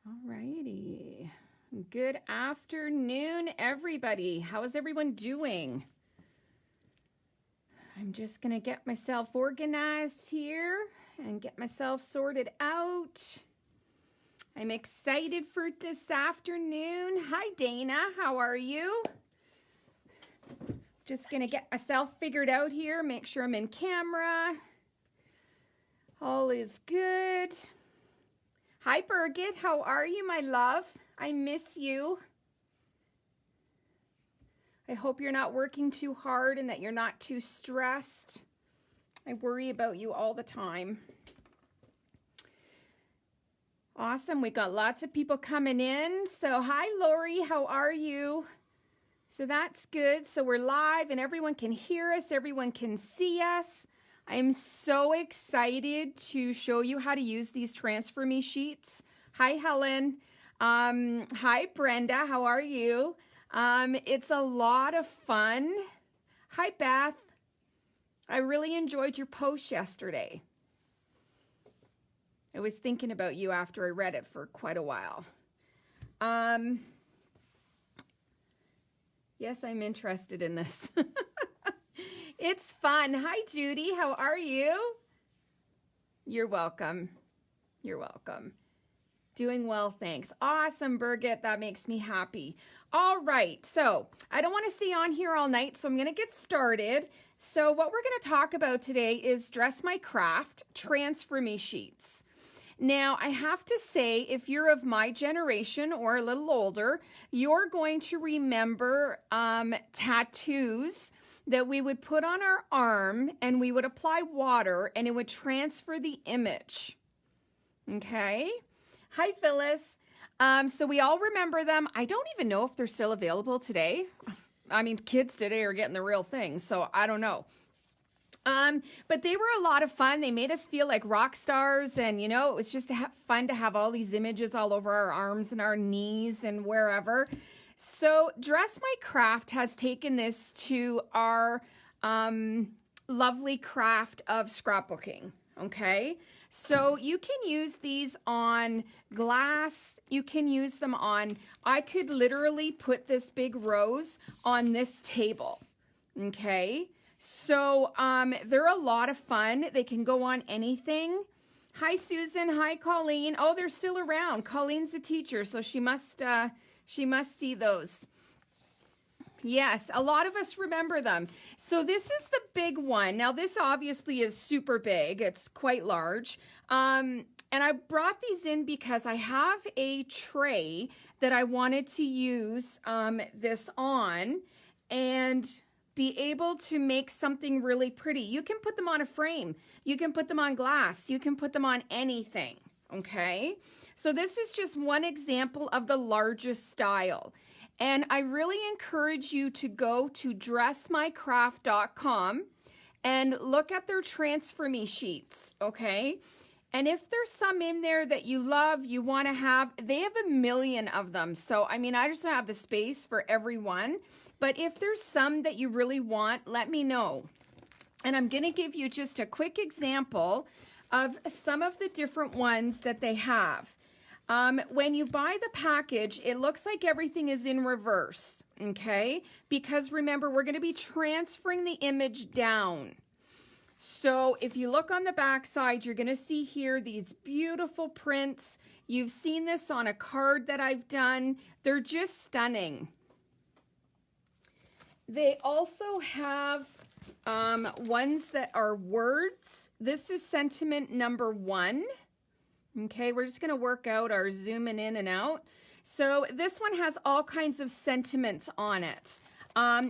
Alrighty. Good afternoon, everybody. How is everyone doing? I'm just going to get myself organized here and get myself sorted out. I'm excited for this afternoon. Hi, Dana. How are you? Just going to get myself figured out here, make sure I'm in camera. All is good. Hi, Birgit. How are you, my love? I miss you. I hope you're not working too hard and that you're not too stressed. I worry about you all the time. Awesome. We got lots of people coming in. So hi, Lori. How are you? So that's good. So we're live and everyone can hear us. Everyone can see us. I'm so excited to show you how to use these Transfer Me sheets. Hi, Helen. Hi, Brenda. How are you? It's a lot of fun. Hi, Beth. I really enjoyed your post yesterday. I was thinking about you after I read it for quite a while. Yes, I'm interested in this. It's fun. Hi, Judy. How are you? You're welcome. You're welcome. Doing well, thanks. Awesome, Birgit. That makes me happy. All right. So I don't want to stay on here all night, so I'm going to get started. So what we're going to talk about today is Dress My Craft Transfer Me sheets. Now, I have to say, if you're of my generation or a little older, you're going to remember tattoos that we would put on our arm and we would apply water and it would transfer the image. Okay? Hi, Phyllis. So we all remember them. I don't even know if they're still available today. I mean, kids today are getting the real thing, so I don't know. But they were a lot of fun. They made us feel like rock stars, and it was just fun to have all these images all over our arms and our knees and wherever. So Dress My Craft has taken this to our lovely craft of scrapbooking, okay? So you can use these on glass. You can use them on, I could literally put this big rose on this table, okay? So they're a lot of fun. They can go on anything. Hi, Susan. Hi, Colleen. Oh, they're still around. Colleen's a teacher, so she must see those. Yes, a lot of us remember them. So this is the big one. Now, this obviously is super big. It's quite large. And I brought these in because I have a tray that I wanted to use this on and be able to make something really pretty. You can put them on a frame. You can put them on glass. You can put them on anything, okay? So this is just one example of the largest style. And I really encourage you to go to dressmycraft.com and look at their Transfer Me sheets, okay? And if there's some in there that you love, you want to have, they have a million of them. So, I mean, I just don't have the space for every one. But if there's some that you really want, let me know. And I'm going to give you just a quick example of some of the different ones that they have. When you buy the package, it looks like everything is in reverse, okay? Because remember, we're going to be transferring the image down. So if you look on the back side, you're going to see here these beautiful prints. You've seen this on a card that I've done. They're just stunning. They also have ones that are words. This is sentiment number 1. Okay, we're just going to work out our zooming in and out. So this one has all kinds of sentiments on it.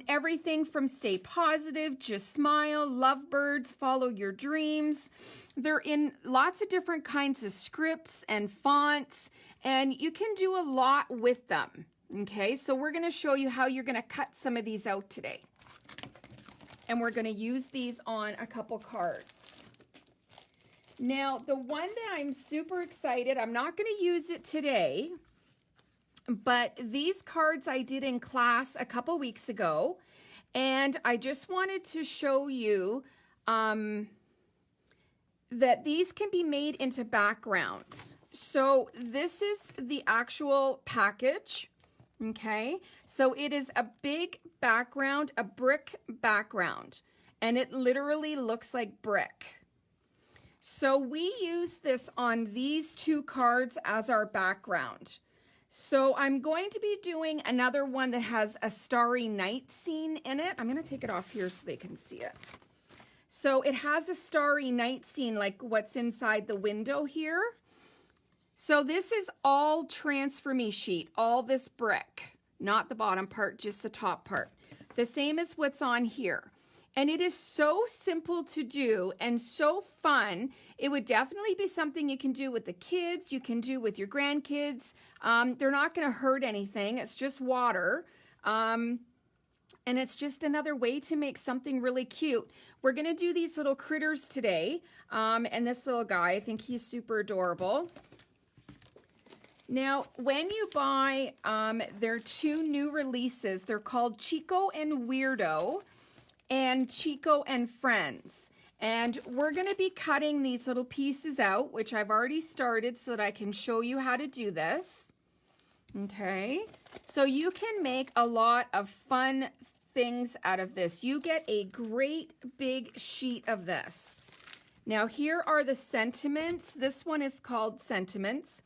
Everything from stay positive, just smile, lovebirds, follow your dreams. They're in lots of different kinds of scripts and fonts, and you can do a lot with them. Okay, so we're going to show you how you're going to cut some of these out today. And we're going to use these on a couple cards. Now, the one that I'm super excited, I'm not going to use it today, but these cards I did in class a couple weeks ago, and I just wanted to show you that these can be made into backgrounds. So this is the actual package. Okay, so it is a big background, a brick background, and it literally looks like brick. So we use this on these two cards as our background. So I'm going to be doing another one that has a starry night scene in it. I'm going to take it off here so they can see it. So it has a starry night scene like what's inside the window here. So this is all transfer me sheet, all this brick, not the bottom part, just the top part. The same as what's on here. And it is so simple to do and so fun. It would definitely be something you can do with the kids, you can do with your grandkids. They're not going to hurt anything. It's just water. And it's just another way to make something really cute. We're going to do these little critters today. And this little guy, I think he's super adorable. Now, when you buy their two new releases, they're called Chico and Weirdo and Chico and Friends. And we're going to be cutting these little pieces out, which I've already started so that I can show you how to do this. Okay, so you can make a lot of fun things out of this. You get a great big sheet of this. Now, here are the sentiments. This one is called Sentiments.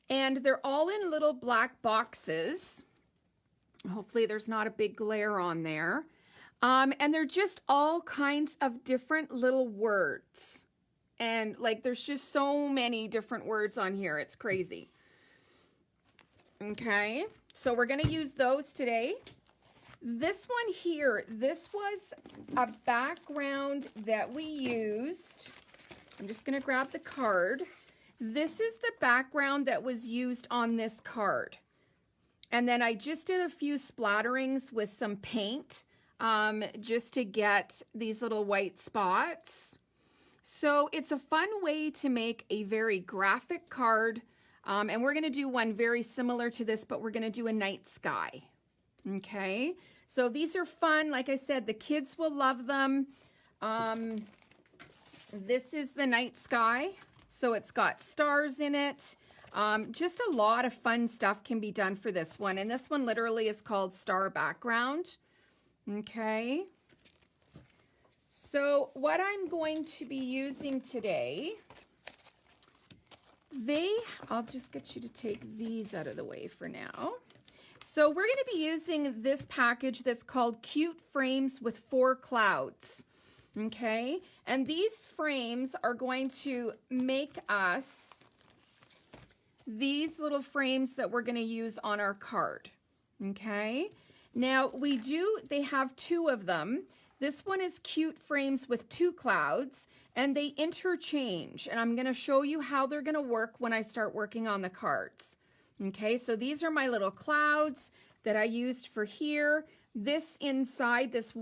And they're all in little black boxes. Hopefully there's not a big glare on there. And they're just all kinds of different little words. And like there's just so many different words on here. It's crazy. Okay, so we're going to use those today. This one here, this was a background that we used. I'm just going to grab the card. This is the background that was used on this card. And then I just did a few splatterings with some paint just to get these little white spots. So it's a fun way to make a very graphic card. And we're going to do one very similar to this, but we're going to do a night sky. Okay, so these are fun. Like I said, the kids will love them. This is the night sky. So it's got stars in it. Just a lot of fun stuff can be done for this one. And this one literally is called Star Background. Okay. So what I'm going to be using today, I'll just get you to take these out of the way for now. So we're going to be using this package that's called Cute Frames with 4 Clouds. Okay, and these frames are going to make us these little frames that we're going to use on our card. Okay, now they have 2 of them. This one is Cute Frames with 2 Clouds, and they interchange, and I'm going to show you how they're going to work when I start working on the cards. Okay, so these are my little clouds that I used for here. This inside, this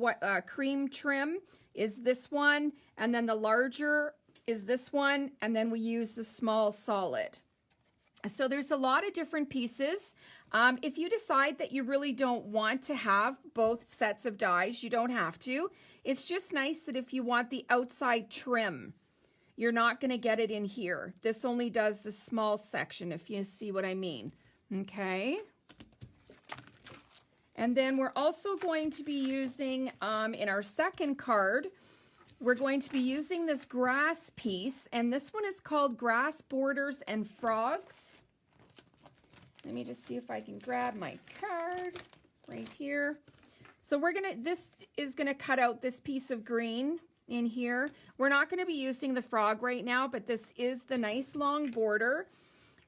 cream trim, is this one, and then the larger is this one, and then we use the small solid. So there's a lot of different pieces. If you decide that you really don't want to have both sets of dies, you don't have to. It's just nice that if you want the outside trim, you're not going to get it in here. This only does the small section, if you see what I mean. Okay. And then we're also going to be using, in our second card, we're going to be using this grass piece, and this one is called Grass Borders and Frogs. Let me just see if I can grab my card right here. So this is gonna cut out this piece of green in here. We're not gonna be using the frog right now, but this is the nice long border.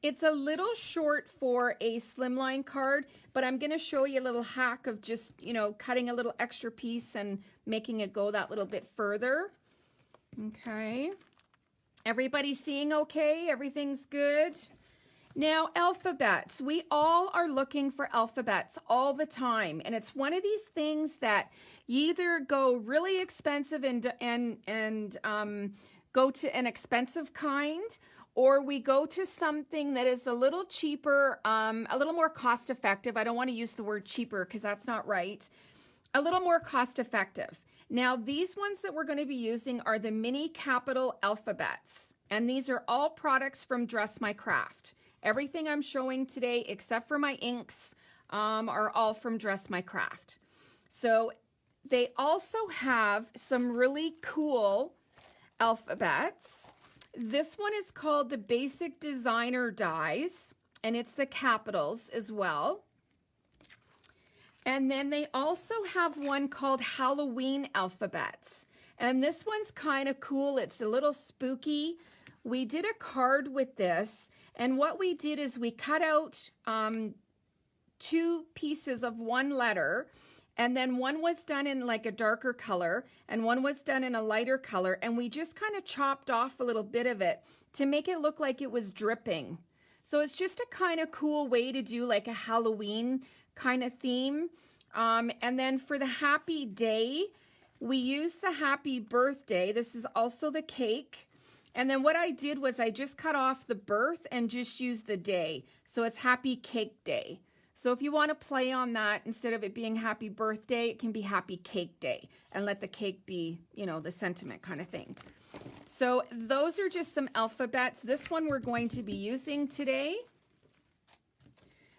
It's a little short for a slimline card, but I'm going to show you a little hack of just, cutting a little extra piece and making it go that little bit further. Okay. Everybody seeing okay? Everything's good? Now, alphabets. We all are looking for alphabets all the time, and it's one of these things that you either go really expensive and go to an expensive kind, or we go to something that is a little cheaper, a little more cost effective. I don't want to use the word cheaper because that's not right. A little more cost effective. Now, these ones that we're going to be using are the mini capital alphabets. And these are all products from Dress My Craft. Everything I'm showing today, except for my inks, are all from Dress My Craft. So they also have some really cool alphabets. This one is called the Basic Designer Dies, and it's the capitals as well. And then they also have one called Halloween Alphabets. And this one's kind of cool. It's a little spooky. We did a card with this, and what we did is we cut out 2 pieces of one letter, and then one was done in like a darker color and one was done in a lighter color, and we just kind of chopped off a little bit of it to make it look like it was dripping. So it's just a kind of cool way to do like a Halloween kind of theme. And then for the happy day, we used the happy birthday. This is also the cake. And then what I did was I just cut off the birth and just used the day. So it's happy cake day. So if you want to play on that, instead of it being happy birthday, it can be happy cake day, and let the cake be, you know, the sentiment kind of thing. So those are just some alphabets. This one we're going to be using today.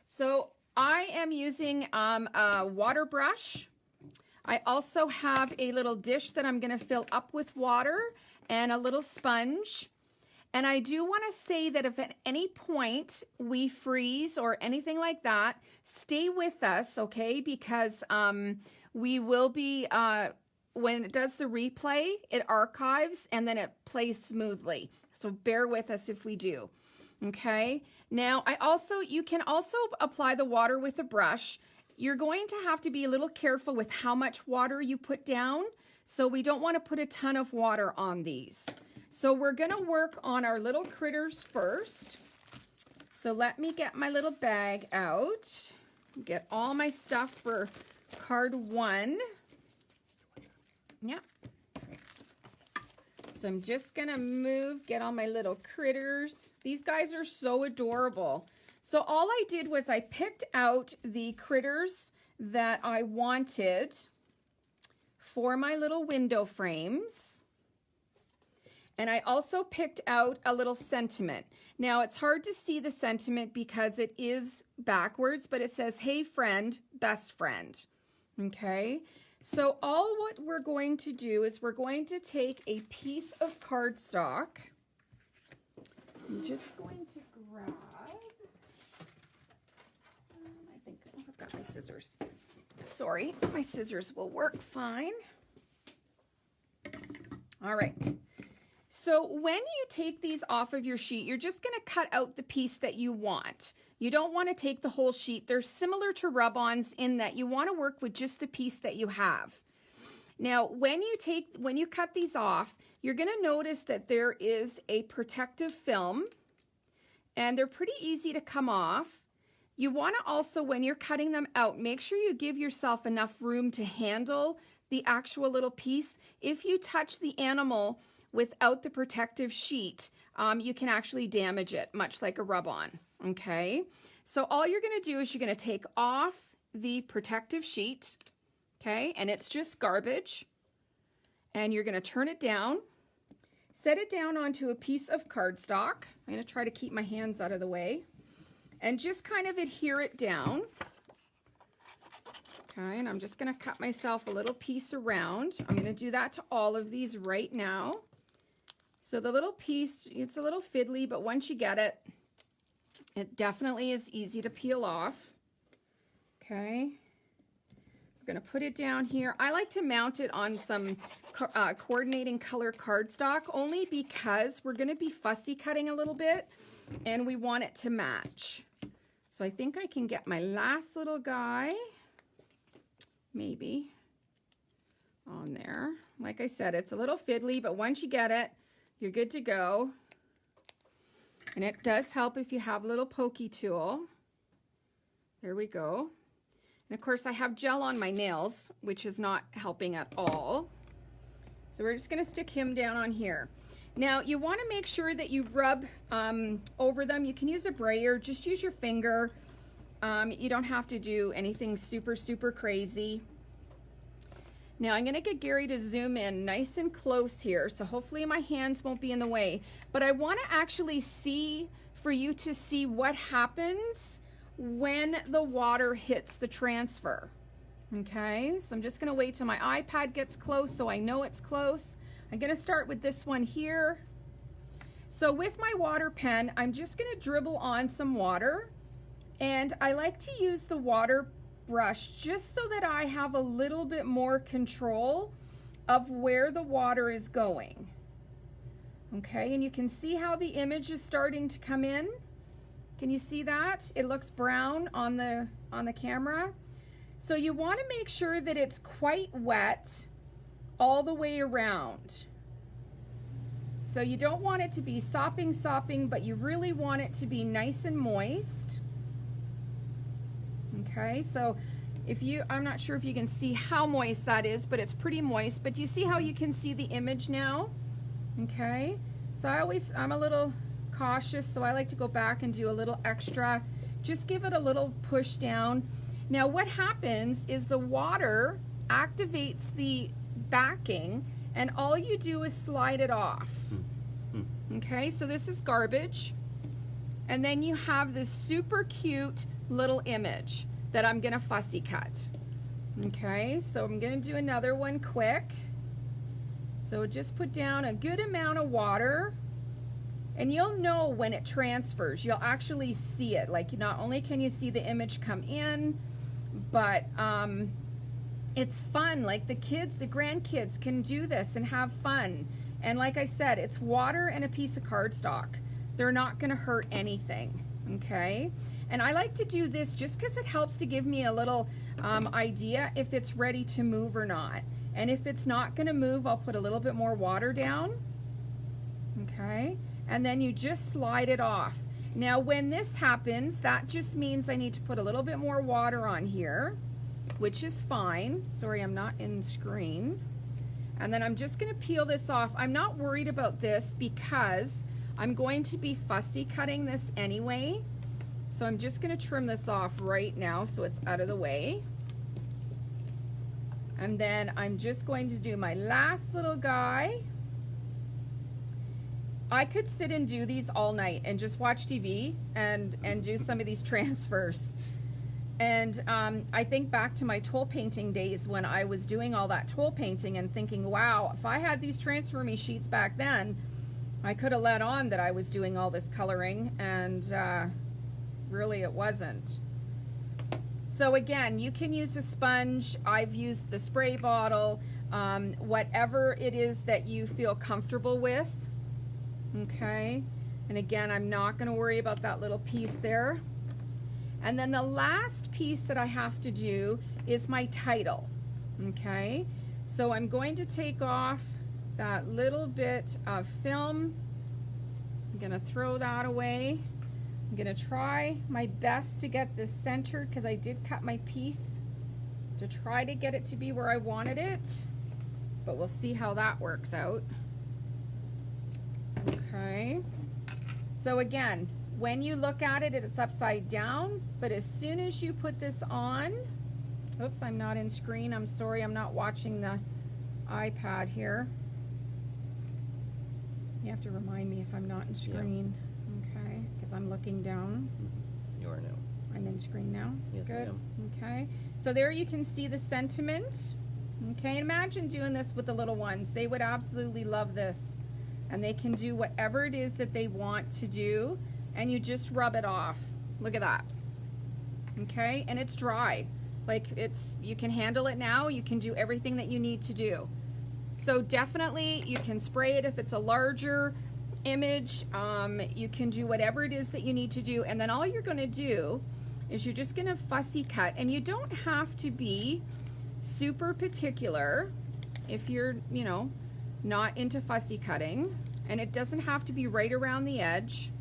So I am using a water brush. I also have a little dish that I'm going to fill up with water and a little sponge. And I do want to say that if at any point we freeze or anything like that, stay with us, okay? Because we will be, when it does the replay, it archives and then it plays smoothly. So bear with us if we do, okay? Now, you can also apply the water with a brush. You're going to have to be a little careful with how much water you put down. So we don't want to put a ton of water on these. So we're going to work on our little critters first. So let me get my little bag out, get all my stuff for card 1. Yeah. So I'm just going to get all my little critters. These guys are so adorable. So all I did was I picked out the critters that I wanted for my little window frames. And I also picked out a little sentiment. Now, it's hard to see the sentiment because it is backwards, but it says, "Hey friend, best friend." Okay? So what we're going to do is we're going to take a piece of cardstock. I'm just going to grab, I think I've got my scissors. Sorry, my scissors will work fine. All right. So when you take these off of your sheet, you're just going to cut out the piece that you want. You don't want to take the whole sheet. They're similar to rub-ons in that you want to work with just the piece that you have. Now, when you cut these off, you're going to notice that there is a protective film, and they're pretty easy to come off. You want to also, when you're cutting them out, make sure you give yourself enough room to handle the actual little piece. If you touch the animal without the protective sheet, you can actually damage it, much like a rub-on, okay? So all you're going to do is you're going to take off the protective sheet, okay? And it's just garbage. And you're going to turn it down, set it down onto a piece of cardstock. I'm going to try to keep my hands out of the way. And just kind of adhere it down. Okay, and I'm just going to cut myself a little piece around. I'm going to do that to all of these right now. So the little piece, it's a little fiddly, but once you get it, it definitely is easy to peel off. Okay, we're going to put it down here. I like to mount it on some coordinating color cardstock, only because we're going to be fussy cutting a little bit and we want it to match. So I think I can get my last little guy, maybe, on there. Like I said, it's a little fiddly, but once you get it, you're good to go. And it does help if you have a little pokey tool. There we go. And of course I have gel on my nails, which is not helping at all. So we're just going to stick him down on here. Now you want to make sure that you rub over them. You can use a brayer, just use your finger. You don't have to do anything super, super crazy. Now I'm going to get Gary to zoom in nice and close here, so hopefully my hands won't be in the way. But I want to actually see, for you to see what happens when the water hits the transfer. Okay, so I'm just going to wait till my iPad gets close so I know it's close. I'm going to start with this one here. So with my water pen, I'm just going to dribble on some water, and I like to use the water brush just so that I have a little bit more control of where the water is going. Okay, and you can see how the image is starting to come in. Can you see that? It looks brown on the camera. So you want to make sure that it's quite wet all the way around. So you don't want it to be sopping, but you really want it to be nice and moist. Okay, so I'm not sure if you can see how moist that is, but it's pretty moist. But you see how you can see the image now? Okay, so I'm a little cautious, so I like to go back and do a little extra. Just give it a little push down. Now what happens is the water activates the backing, and all you do is slide it off. Okay, so this is garbage. And then you have this super cute little image that I'm gonna fussy cut. Okay, so I'm gonna do another one quick. So just put down a good amount of water, and you'll know when it transfers. You'll actually see it. Like, not only can you see the image come in, but it's fun. Like the kids, the grandkids can do this and have fun. And like I said, it's water and a piece of cardstock. They're not gonna hurt anything, okay? And I like to do this just because it helps to give me a little idea if it's ready to move or not. And if it's not gonna move, I'll put a little bit more water down, okay? And then you just slide it off. Now when this happens, that just means I need to put a little bit more water on here, which is fine. Sorry, I'm not in screen. And then I'm just gonna peel this off. I'm not worried about this because I'm going to be fussy cutting this anyway. So I'm just gonna trim this off right now so it's out of the way. And then I'm just going to do my last little guy. I could sit and do these all night and just watch TV and do some of these transfers. And I think back to my toll painting days when I was doing all that toll painting and thinking, wow, if I had these transfer me sheets back then, I could have let on that I was doing all this coloring, and really it wasn't. So again, you can use a sponge. I've used the spray bottle, whatever it is that you feel comfortable with. Okay, and again, I'm not going to worry about that little piece there. And then the last piece that I have to do is my title. Okay, so I'm going to take off that little bit of film. I'm going to throw that away. I'm going to try my best to get this centered because I did cut my piece to try to get it to be where I wanted it, but we'll see how that works out. Okay, so again, when you look at it, it's upside down, but as soon as you put this on, oops, I'm not in screen, I'm sorry, I'm not watching the iPad here. You have to remind me if I'm not in screen. Yeah. Okay, because I'm looking down. You are now. I'm in screen now? Yes, good. ma'am. Okay, so there you can see the sentiment. Okay, imagine doing this with the little ones. They would absolutely love this. And they can do whatever it is that they want to do, and you just rub it off. Look at that. Okay, and it's dry. Like, you can handle it now. You can do everything that you need to do. So definitely you can spray it if it's a larger image. You can do whatever it is that you need to do, and then all you're going to do is you're just going to fussy cut. And you don't have to be super particular if you're, you know, not into fussy cutting, and it doesn't have to be right around the edge.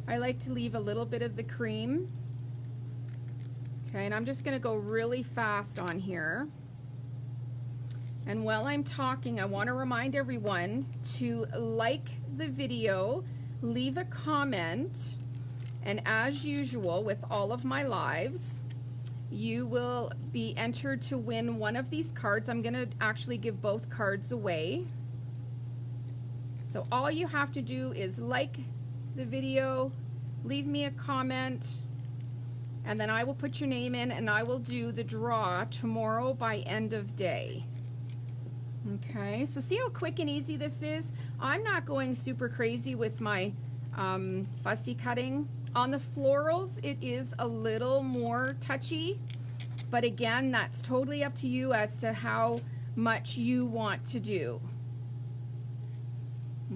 I like to leave a little bit of the cream. Okay, and I'm just going to go really fast on here. And while I'm talking, I want to remind everyone to like the video, leave a comment, and as usual with all of my lives, you will be entered to win one of these cards. I'm going to actually give both cards away. So all you have to do is like the video, leave me a comment, and then I will put your name in and I will do the draw tomorrow by end of day. Okay, so see how quick and easy this is? I'm not going super crazy with my fussy cutting. On the florals, it is a little more touchy, but again, that's totally up to you as to how much you want to do.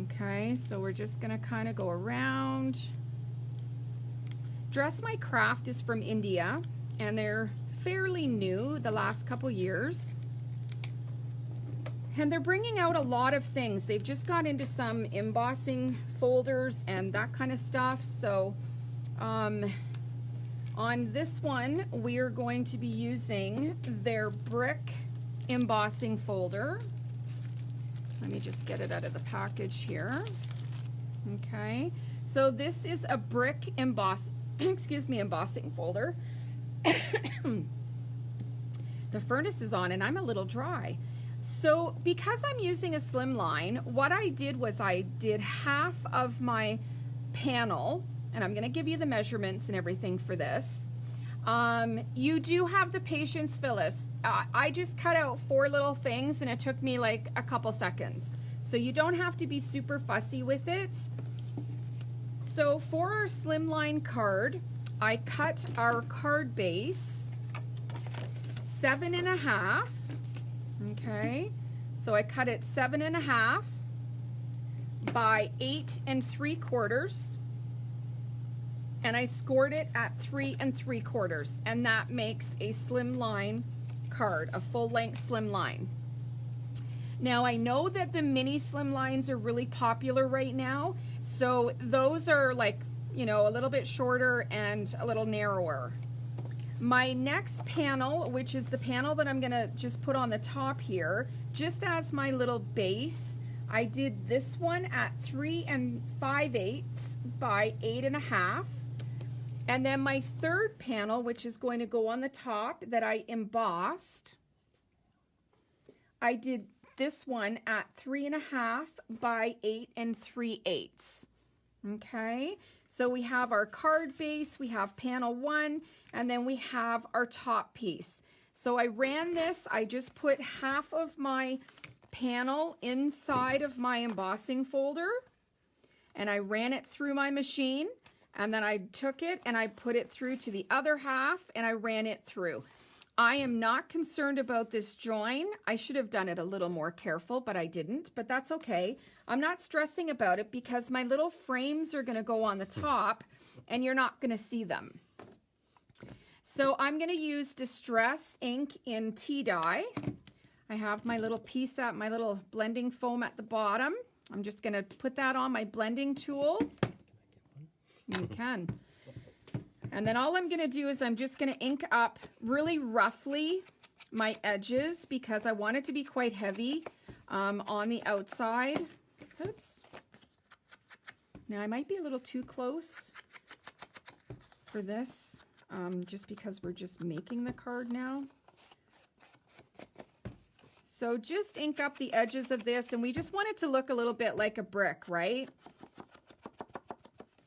Okay, so we're just gonna kind of go around. Dress My Craft is from India, and they're fairly new the last couple years. And they're bringing out a lot of things. They've just got into some embossing folders and that kind of stuff. So on this one, we are going to be using their brick embossing folder. Let me just get it out of the package here. Okay, so this is a brick embossing folder. The furnace is on and I'm a little dry. So because I'm using a slimline, what I did was I did half of my panel, and I'm going to give you the measurements and everything for this. You do have the patience, Phyllis. I just cut out 4 little things and it took me like a couple seconds. So you don't have to be super fussy with it. So for our slimline card, I cut our card base 7.5. Okay, so I cut it 7.5 by 8 3/4, and I scored it at 3 3/4, and that makes a slimline card, a full-length slimline. Now I know that the mini slimlines are really popular right now, so those are like, you know, a little bit shorter and a little narrower. My next panel, which is the panel that I'm gonna just put on the top here, just as my little base, I did this one at 3 5/8 by 8.5. And then my third panel, which is going to go on the top that I embossed, I did this one at 3.5 by 8 3/8. Okay, so we have our card base, we have panel 1, and then we have our top piece. So I ran this, I just put half of my panel inside of my embossing folder, and I ran it through my machine, and then I took it and I put it through to the other half and I ran it through. I am not concerned about this join. I should have done it a little more careful, but I didn't, but that's okay. I'm not stressing about it because my little frames are gonna go on the top and you're not gonna see them. So I'm gonna use Distress ink in tea dye. I have my little piece at my little blending foam at the bottom. I'm just gonna put that on my blending tool. You can. And then all I'm gonna do is I'm just gonna ink up really roughly my edges because I want it to be quite heavy on the outside. Oops. Now I might be a little too close for this just because we're just making the card now. So just ink up the edges of this, and we just want it to look a little bit like a brick, right?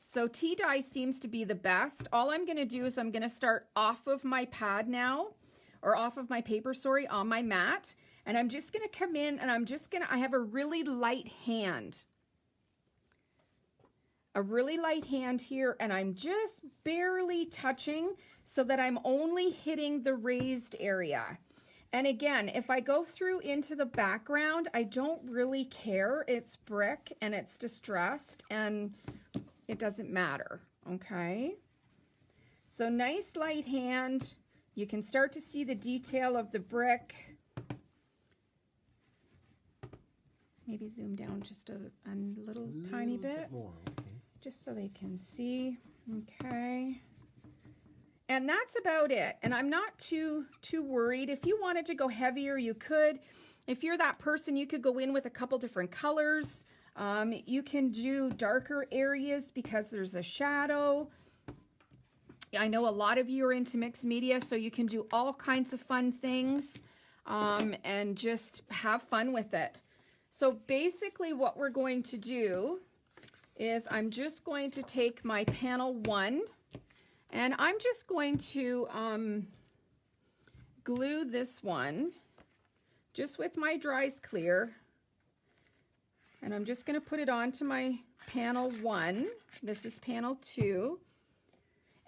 So tea dye seems to be the best. All I'm gonna do is I'm gonna start off of my pad now, or off of my paper, sorry, on my mat. And I'm just gonna come in and I have a really light hand. A really light hand here, and I'm just barely touching so that I'm only hitting the raised area. And again, if I go through into the background, I don't really care. It's brick and it's distressed and it doesn't matter, okay? So nice light hand. You can start to see the detail of the brick. Maybe zoom down just a little tiny bit more, okay. Just so they can see, okay? And that's about it. And I'm not too worried. If you wanted to go heavier, you could. If you're that person, you could go in with a couple different colors. You can do darker areas because there's a shadow. I know a lot of you are into mixed media, so you can do all kinds of fun things and just have fun with it. So basically what we're going to do is I'm just going to take my panel 1 and I'm just going to glue this one just with my Dries Clear. And I'm just going to put it onto my panel 1. This is panel 2.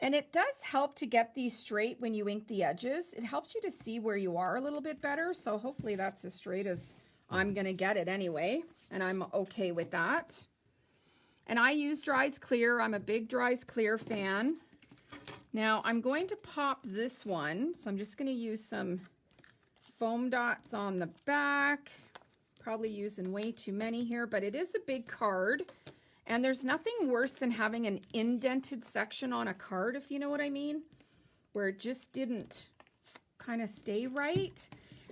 And it does help to get these straight when you ink the edges. It helps you to see where you are a little bit better. So hopefully that's as straight as I'm going to get it anyway. And I'm okay with that. And I use Dries Clear. I'm a big Dries Clear fan. Now I'm going to pop this one. So I'm just going to use some foam dots on the back. Probably using way too many here, but it is a big card. And there's nothing worse than having an indented section on a card, if you know what I mean, where it just didn't kind of stay right.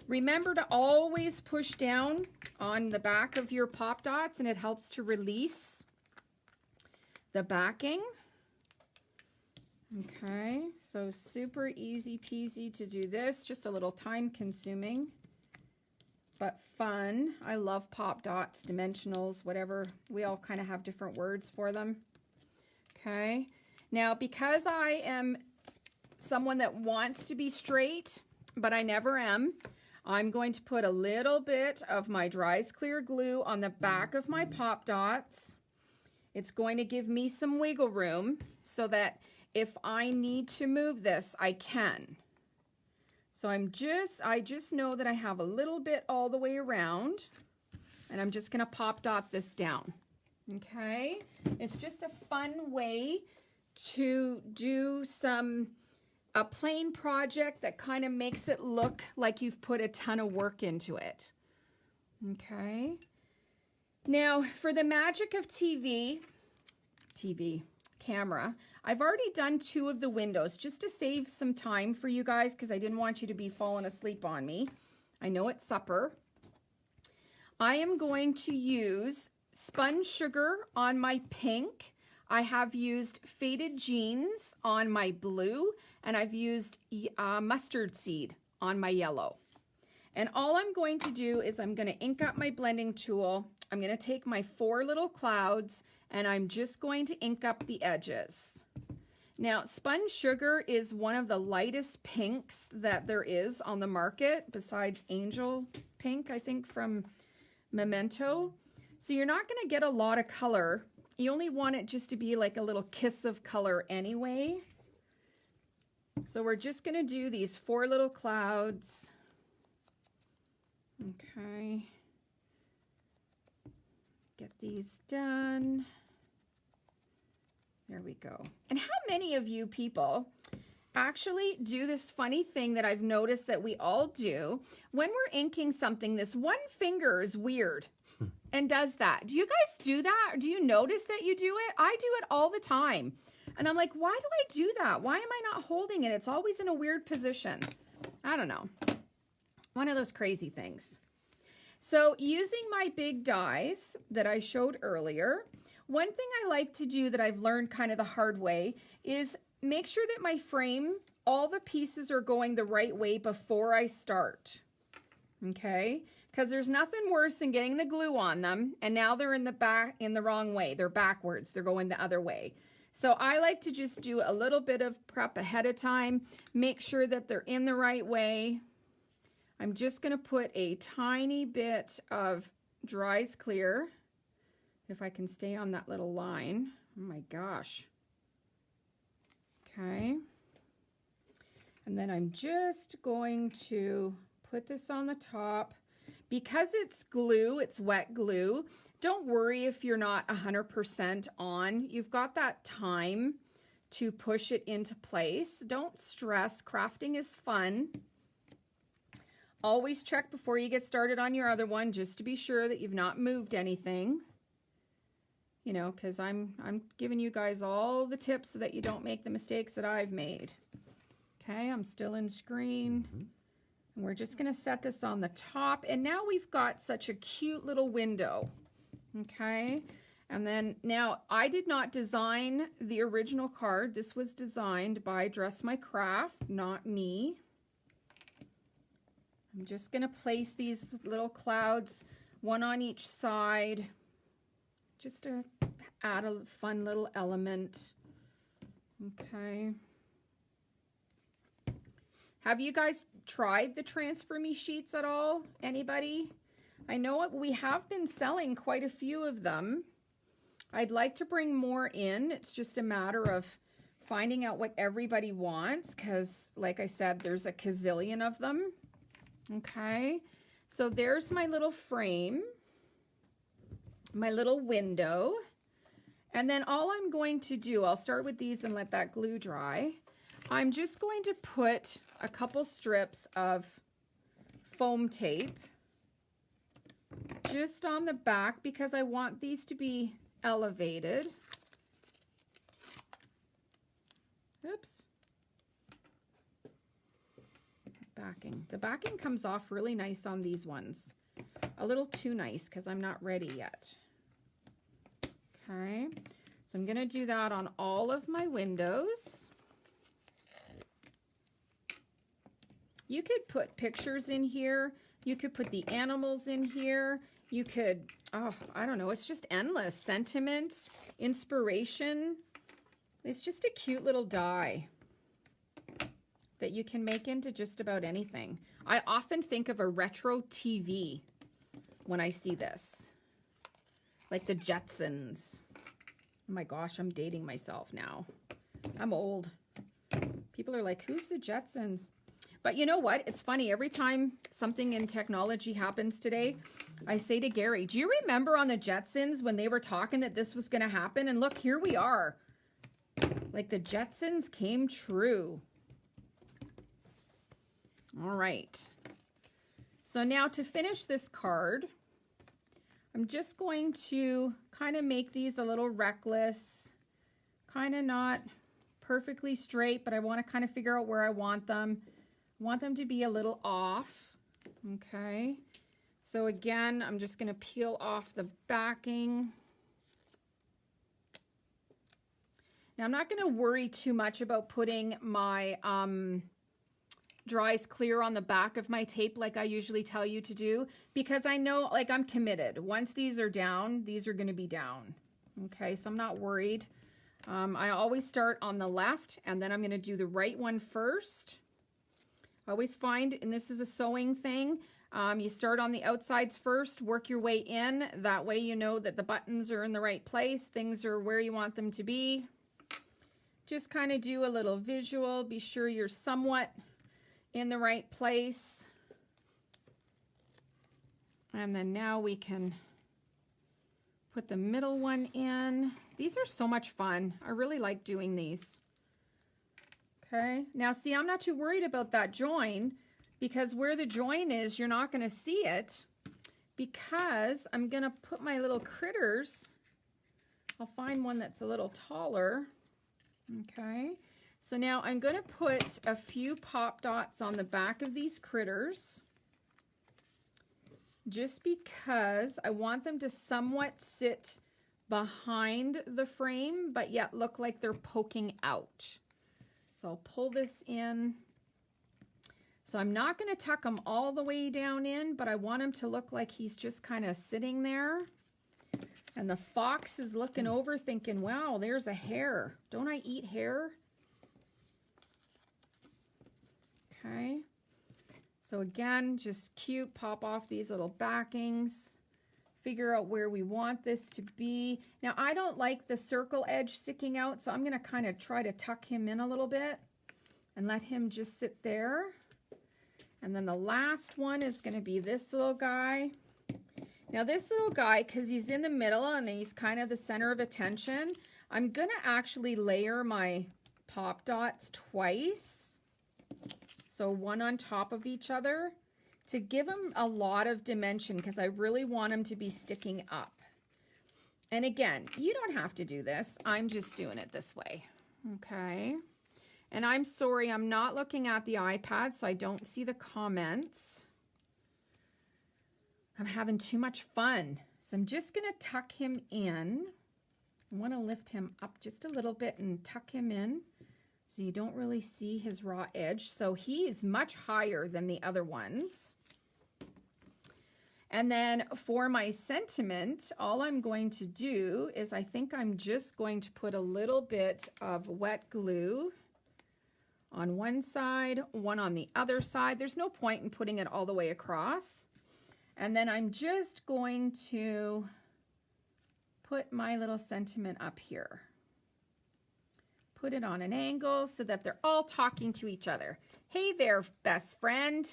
Remember to always push down on the back of your pop dots, and it helps to release the backing. Okay, so super easy peasy to do this, just a little time consuming, but fun. I love pop dots, dimensionals, whatever. We all kind of have different words for them. Okay, now because I am someone that wants to be straight, but I never am, I'm going to put a little bit of my Dries Clear glue on the back of my pop dots. It's going to give me some wiggle room so that if I need to move this, I can. So I just know that I have a little bit all the way around, and I'm just gonna pop dot this down, okay? It's just a fun way to do a plain project that kind of makes it look like you've put a ton of work into it, okay? Now, for the magic of camera, I've already done 2 of the windows just to save some time for you guys because I didn't want you to be falling asleep on me. I know it's supper. I am going to use spun sugar on my pink. I have used faded jeans on my blue, and I've used mustard seed on my yellow. And all I'm going to do is I'm going to ink up my blending tool. I'm going to take my 4 little clouds and I'm just going to ink up the edges. Now, spun sugar is one of the lightest pinks that there is on the market besides Angel Pink, I think, from Memento. So you're not going to get a lot of color. You only want it just to be like a little kiss of color anyway. So we're just going to do these 4 little clouds. Okay. Get these done. There we go. And how many of you people actually do this funny thing that I've noticed that we all do? When we're inking something, this one finger is weird and does that. Do you guys do that? Or do you notice that you do it? I do it all the time. And I'm like, why do I do that? Why am I not holding it? It's always in a weird position. I don't know. One of those crazy things. So using my big dies that I showed earlier, one thing I like to do that I've learned kind of the hard way is make sure that my frame, all the pieces are going the right way before I start. Okay? Because there's nothing worse than getting the glue on them and now they're in the wrong way. They're backwards. They're going the other way. So I like to just do a little bit of prep ahead of time, make sure that they're in the right way. I'm just going to put a tiny bit of Dries Clear, if I can stay on that little line. Oh my gosh. Okay. And then I'm just going to put this on the top. Because it's glue, it's wet glue, don't worry if you're not 100% on. You've got that time to push it into place. Don't stress. Crafting is fun. Always check before you get started on your other one just to be sure that you've not moved anything. You know, because I'm giving you guys all the tips so that you don't make the mistakes that I've made. Okay, I'm still in screen. And we're just going to set this on the top. And now we've got such a cute little window. Okay, And then now I did not design the original card. This was designed by Dress My Craft, not me. I'm just going to place these little clouds, one on each side, just to add a fun little element. Okay. Have you guys tried the Transfer Me sheets at all? Anybody? I know we have been selling quite a few of them. I'd like to bring more in. It's just a matter of finding out what everybody wants because, like I said, there's a gazillion of them. Okay, so there's my little frame, my little window, and then all I'm going to do, I'll start with these and let that glue dry. I'm just going to put a couple strips of foam tape just on the back because I want these to be elevated. Oops. Backing. The backing comes off really nice on these ones. A little too nice because I'm not ready yet. Okay, so I'm going to do that on all of my windows. You could put pictures in here. You could put the animals in here. You could, oh, I don't know, it's just endless. Sentiments, inspiration. It's just a cute little die that you can make into just about anything. I often think of a retro TV when I see this. Like the Jetsons. Oh my gosh, I'm dating myself now. I'm old. People are like, who's the Jetsons? But you know what? It's funny. Every time something in technology happens today, I say to Gary, do you remember on the Jetsons when they were talking that this was going to happen? And look, here we are. Like the Jetsons came true. All right. So now to finish this card, I'm just going to kind of make these a little reckless, kind of not perfectly straight, but I want to kind of figure out where I want them. I want them to be a little off. Okay. So again, I'm just going to peel off the backing. Now I'm not going to worry too much about putting my dries clear on the back of my tape like I usually tell you to do, because I know, like, I'm committed. Once these are down, these are going to be down. Okay, so I'm not worried. I always start on the left and then I'm going to do the right one first. I always find, and this is a sewing thing, you start on the outsides first, work your way in. That way you know that the buttons are in the right place, things are where you want them to be. Just kind of do a little visual, be sure you're somewhat in the right place. And then now we can put the middle one in. These are so much fun. I really like doing these. Okay, now see, I'm not too worried about that join because where the join is, you're not going to see it because I'm going to put my little critters. I'll find one that's a little taller. Okay, so now I'm going to put a few pop dots on the back of these critters just because I want them to somewhat sit behind the frame but yet look like they're poking out. So I'll pull this in. So I'm not going to tuck him all the way down in, but I want him to look like he's just kind of sitting there. And the fox is looking over thinking, wow, there's a hare. Don't I eat hare? Okay. So again, just cute, pop off these little backings. Figure out where we want this to be. Now, I don't like the circle edge sticking out, so I'm going to kind of try to tuck him in a little bit and let him just sit there. And then the last one is going to be this little guy. Now, this little guy, because he's in the middle and he's kind of the center of attention, I'm going to actually layer my pop dots twice. So one on top of each other, to give them a lot of dimension because I really want them to be sticking up. And again, you don't have to do this. I'm just doing it this way. Okay. And I'm sorry, I'm not looking at the iPad, so I don't see the comments. I'm having too much fun. So I'm just going to tuck him in. I want to lift him up just a little bit and tuck him in so you don't really see his raw edge. So he's much higher than the other ones. And then for my sentiment, all I'm going to do is I think I'm just going to put a little bit of wet glue on one side, one on the other side. There's no point in putting it all the way across. And then I'm just going to put my little sentiment up here. Put it on an angle so that they're all talking to each other. Hey there, best friend.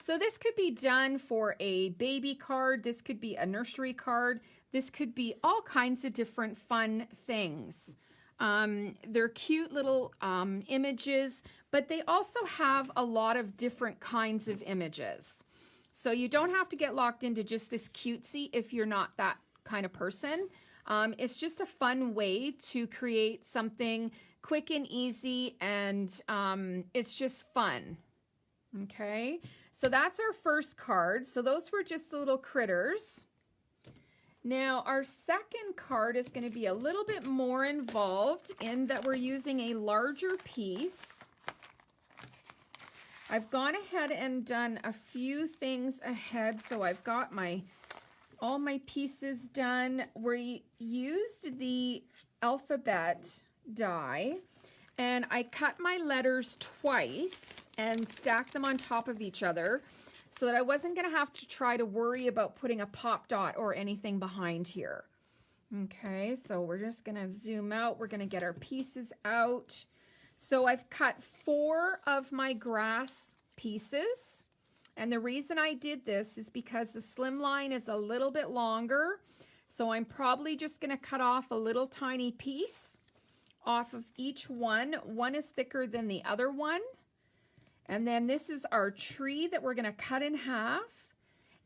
So this could be done for a baby card. This could be a nursery card. This could be all kinds of different fun things. They're cute little images, but they also have a lot of different kinds of images. So you don't have to get locked into just this cutesy if you're not that kind of person. It's just a fun way to create something quick and easy, and it's just fun. Okay, so that's our first card. So those were just the little critters. Now our second card is going to be a little bit more involved in that we're using a larger piece. I've gone ahead and done a few things ahead, so I've got all my pieces done. We used the alphabet die, and I cut my letters twice and stacked them on top of each other so that I wasn't going to have to try to worry about putting a pop dot or anything behind here. Okay, so we're just going to zoom out. We're going to get our pieces out. So I've cut 4 of my grass pieces. And the reason I did this is because the slimline is a little bit longer. So I'm probably just going to cut off a little tiny piece off of each one. One is thicker than the other one. And then this is our tree that we're going to cut in half.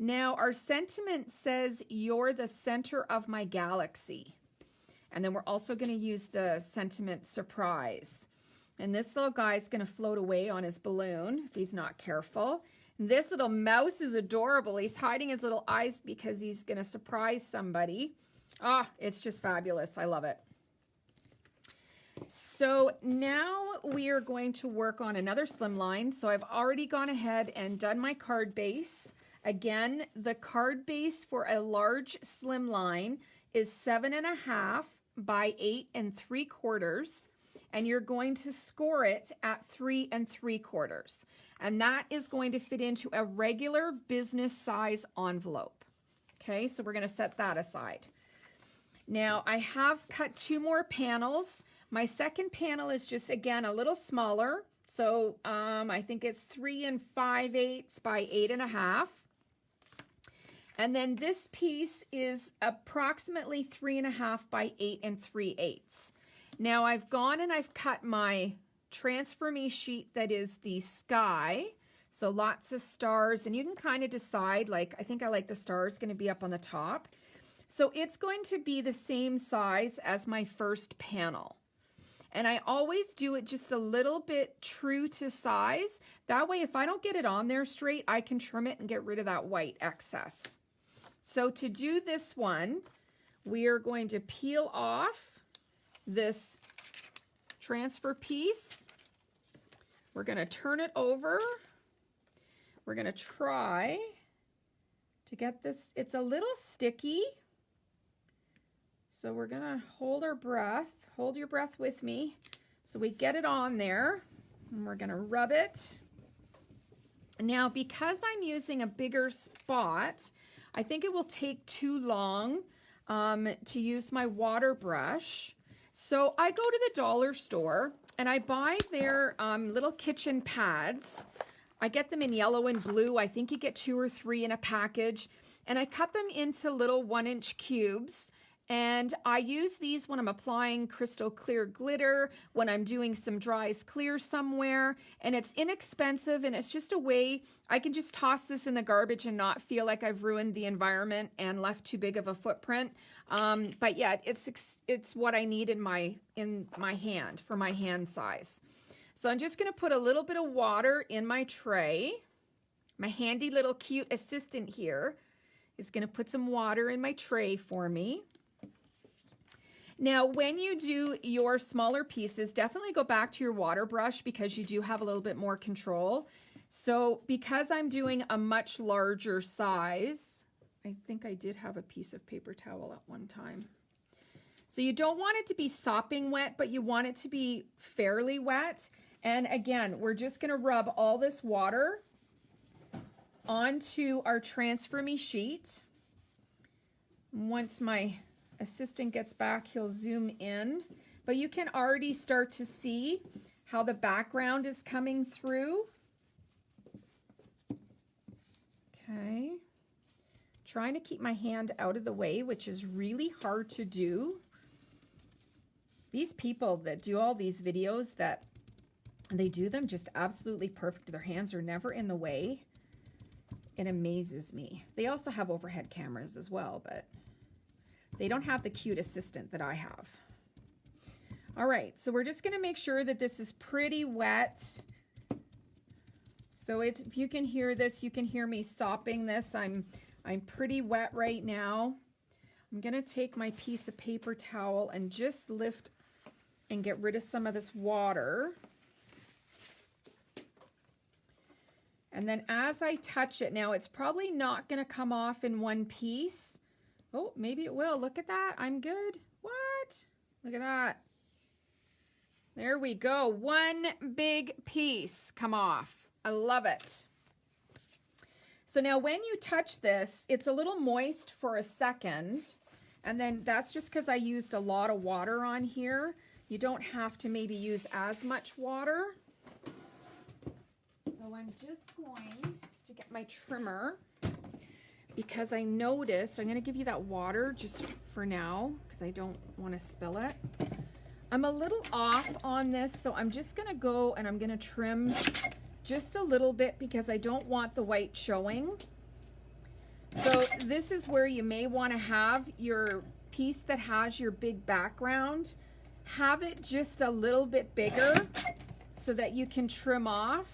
Now our sentiment says, "You're the center of my galaxy." And then we're also going to use the sentiment surprise. And this little guy's going to float away on his balloon if he's not careful. And this little mouse is adorable. He's hiding his little eyes because he's going to surprise somebody. Ah, it's just fabulous. I love it. So now we are going to work on another slimline. So I've already gone ahead and done my card base. Again, the card base for a large slimline is 7.5 by 8 3/4. And you're going to score it at 3 3/4. And that is going to fit into a regular business size envelope. Okay, so we're going to set that aside. Now I have cut 2 more panels. My second panel is just, again, a little smaller. So I think it's 3 5/8 by 8.5. And then this piece is approximately 3.5 by 8 3/8. Now I've gone and I've cut my Transfer Me sheet that is the sky. So lots of stars, and you can kind of decide, like, I think I like the stars going to be up on the top. So it's going to be the same size as my first panel. And I always do it just a little bit true to size. That way, if I don't get it on there straight, I can trim it and get rid of that white excess. So to do this one, we are going to peel off this transfer piece. We're going to turn it over. We're going to try to get this. It's a little sticky. So we're going to hold our breath. Hold your breath with me. So we get it on there, and we're going to rub it. Now, because I'm using a bigger spot, I think it will take too long to use my water brush. So I go to the dollar store and I buy their little kitchen pads. I get them in yellow and blue. I think you get 2 or 3 in a package. And I cut them into little 1-inch cubes. And I use these when I'm applying crystal clear glitter, when I'm doing some dries clear somewhere. And it's inexpensive, and it's just a way I can just toss this in the garbage and not feel like I've ruined the environment and left too big of a footprint. But yeah, it's what I need in my hand for my hand size. So I'm just going to put a little bit of water in my tray. My handy little cute assistant here is going to put some water in my tray for me. Now, when you do your smaller pieces, definitely go back to your water brush because you do have a little bit more control. So because I'm doing a much larger size, I think I did have a piece of paper towel at one time. So you don't want it to be sopping wet, but you want it to be fairly wet. And again, we're just going to rub all this water onto our Transfer Me sheet. Once my assistant gets back, he'll zoom in, but you can already start to see how the background is coming through. Okay. Trying to keep my hand out of the way, which is really hard to do. These people that do all these videos, that they do them just absolutely perfect. Their hands are never in the way. It amazes me. They also have overhead cameras as well, but they don't have the cute assistant that I have. All right, so we're just gonna make sure that this is pretty wet. So if you can hear this, you can hear me sopping this. I'm pretty wet right now. I'm gonna take my piece of paper towel and just lift and get rid of some of this water. And then as I touch it, now it's probably not gonna come off in one piece. Oh, maybe it will. Look at that. I'm good. What? Look at that. There we go. One big piece come off. I love it. So now when you touch this, it's a little moist for a second. And then that's just because I used a lot of water on here. You don't have to maybe use as much water. So I'm just going to get my trimmer, because I noticed, I'm going to give you that water just for now because I don't want to spill it. I'm a little off on this, so I'm just going to go and I'm going to trim just a little bit because I don't want the white showing. So this is where you may want to have your piece that has your big background, have it just a little bit bigger so that you can trim off,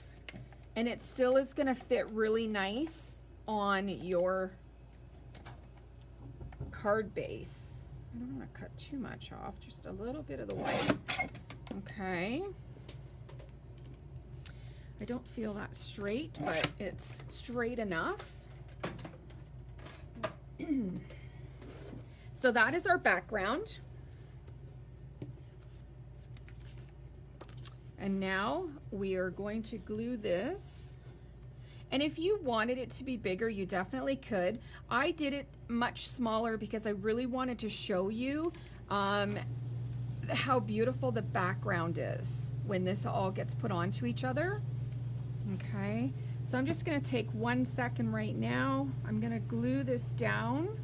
and it still is going to fit really nice on your card base. I don't want to cut too much off, just a little bit of the white. Okay. I don't feel that straight, but it's straight enough. So that is our background. And now we are going to glue this. And if you wanted it to be bigger, you definitely could. I did it much smaller because I really wanted to show you how beautiful the background is when this all gets put onto each other. Okay, so I'm just going to take 1 second right now. I'm going to glue this down.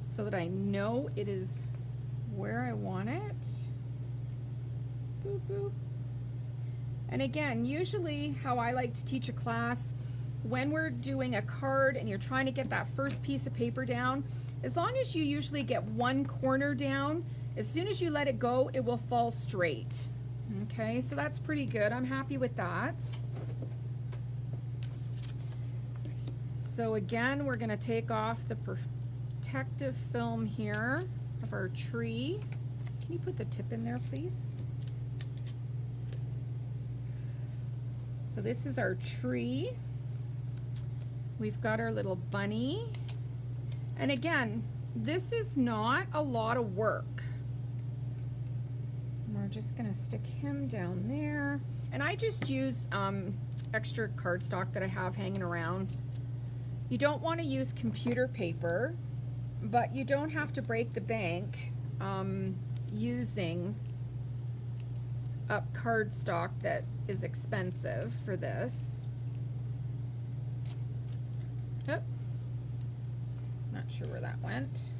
So that I know it is where I want it. Boop, boop. And again, usually how I like to teach a class, when we're doing a card and you're trying to get that first piece of paper down, as long as you usually get one corner down, as soon as you let it go, it will fall straight. Okay, so that's pretty good. I'm happy with that. So again, we're gonna take off the protective film here of our tree. Can you put the tip in there, please? So this is our tree. We've got our little bunny. And again, this is not a lot of work. We're just gonna stick him down there. And I just use extra cardstock that I have hanging around. You don't want to use computer paper, but you don't have to break the bank using up cardstock that is expensive for this. Oh, not sure where that went.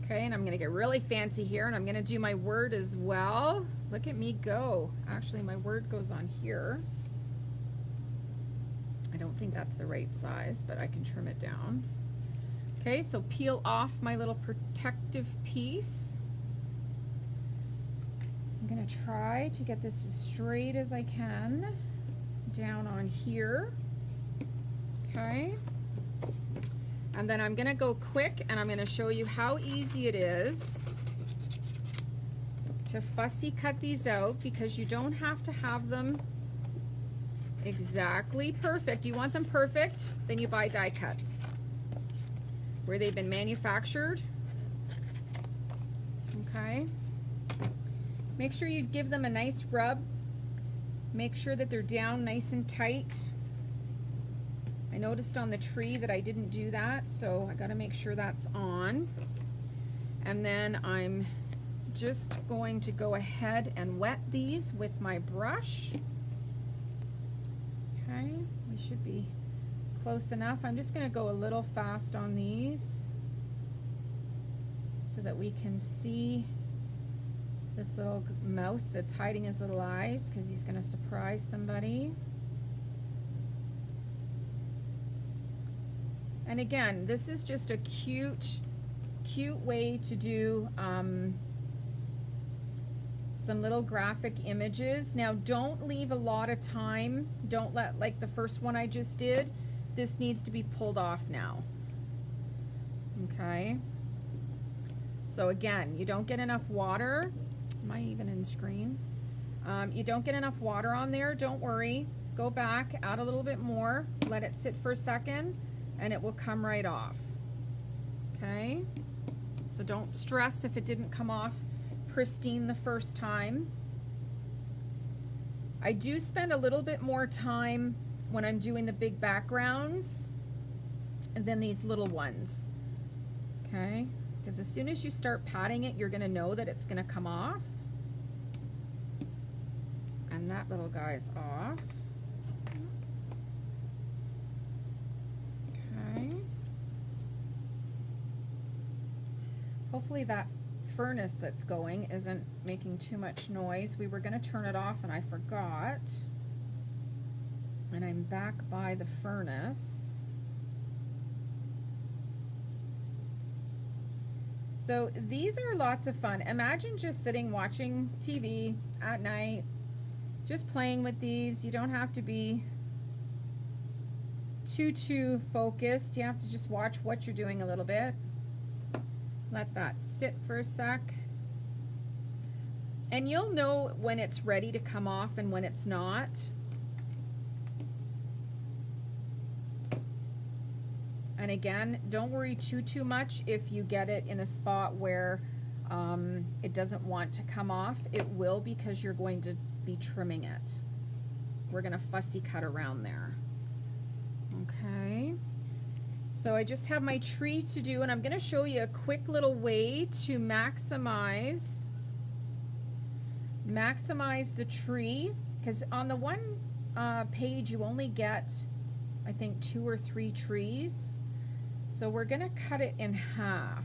Okay, and I'm gonna get really fancy here, and I'm gonna do my word as well. Look at me go. Actually, my word goes on here. I don't think that's the right size, but I can trim it down. Okay, so peel off my little protective piece. I'm gonna try to get this as straight as I can down on here. Okay. And then I'm gonna go quick and I'm gonna show you how easy it is to fussy cut these out, because you don't have to have them exactly perfect. You want them perfect, then you buy die cuts where they've been manufactured. Okay. Make sure you give them a nice rub. Make sure that they're down nice and tight. I noticed on the tree that I didn't do that, so I gotta make sure that's on. And then I'm just going to go ahead and wet these with my brush. Okay, we should be close enough. I'm just gonna go a little fast on these so that we can see this little mouse that's hiding his little eyes, because he's gonna surprise somebody. And again, this is just a cute way to do some little graphic images. Now, don't leave a lot of time. Don't let, like the first one I just did, this needs to be pulled off now. Okay. So again, you don't get enough water. Am I even in screen? You don't get enough water on there. Don't worry. Go back, add a little bit more, let it sit for a second, and it will come right off. Okay? So don't stress if it didn't come off pristine the first time. I do spend a little bit more time when I'm doing the big backgrounds than these little ones. Okay? Because as soon as you start patting it, you're going to know that it's going to come off. And that little guy's off. Okay. Hopefully that furnace that's going isn't making too much noise. We were going to turn it off and I forgot. And I'm back by the furnace. So these are lots of fun. Imagine just sitting watching TV at night, just playing with these. You don't have to be too focused. You have to just watch what you're doing a little bit. Let that sit for a sec. And you'll know when it's ready to come off and when it's not. And again, don't worry too much if you get it in a spot where it doesn't want to come off. It will, because you're going to be trimming it. We're going to fussy cut around there. Okay. So I just have my tree to do, and I'm going to show you a quick little way to maximize the tree, because on the one page you only get, I think, 2 or 3 trees. So we're going to cut it in half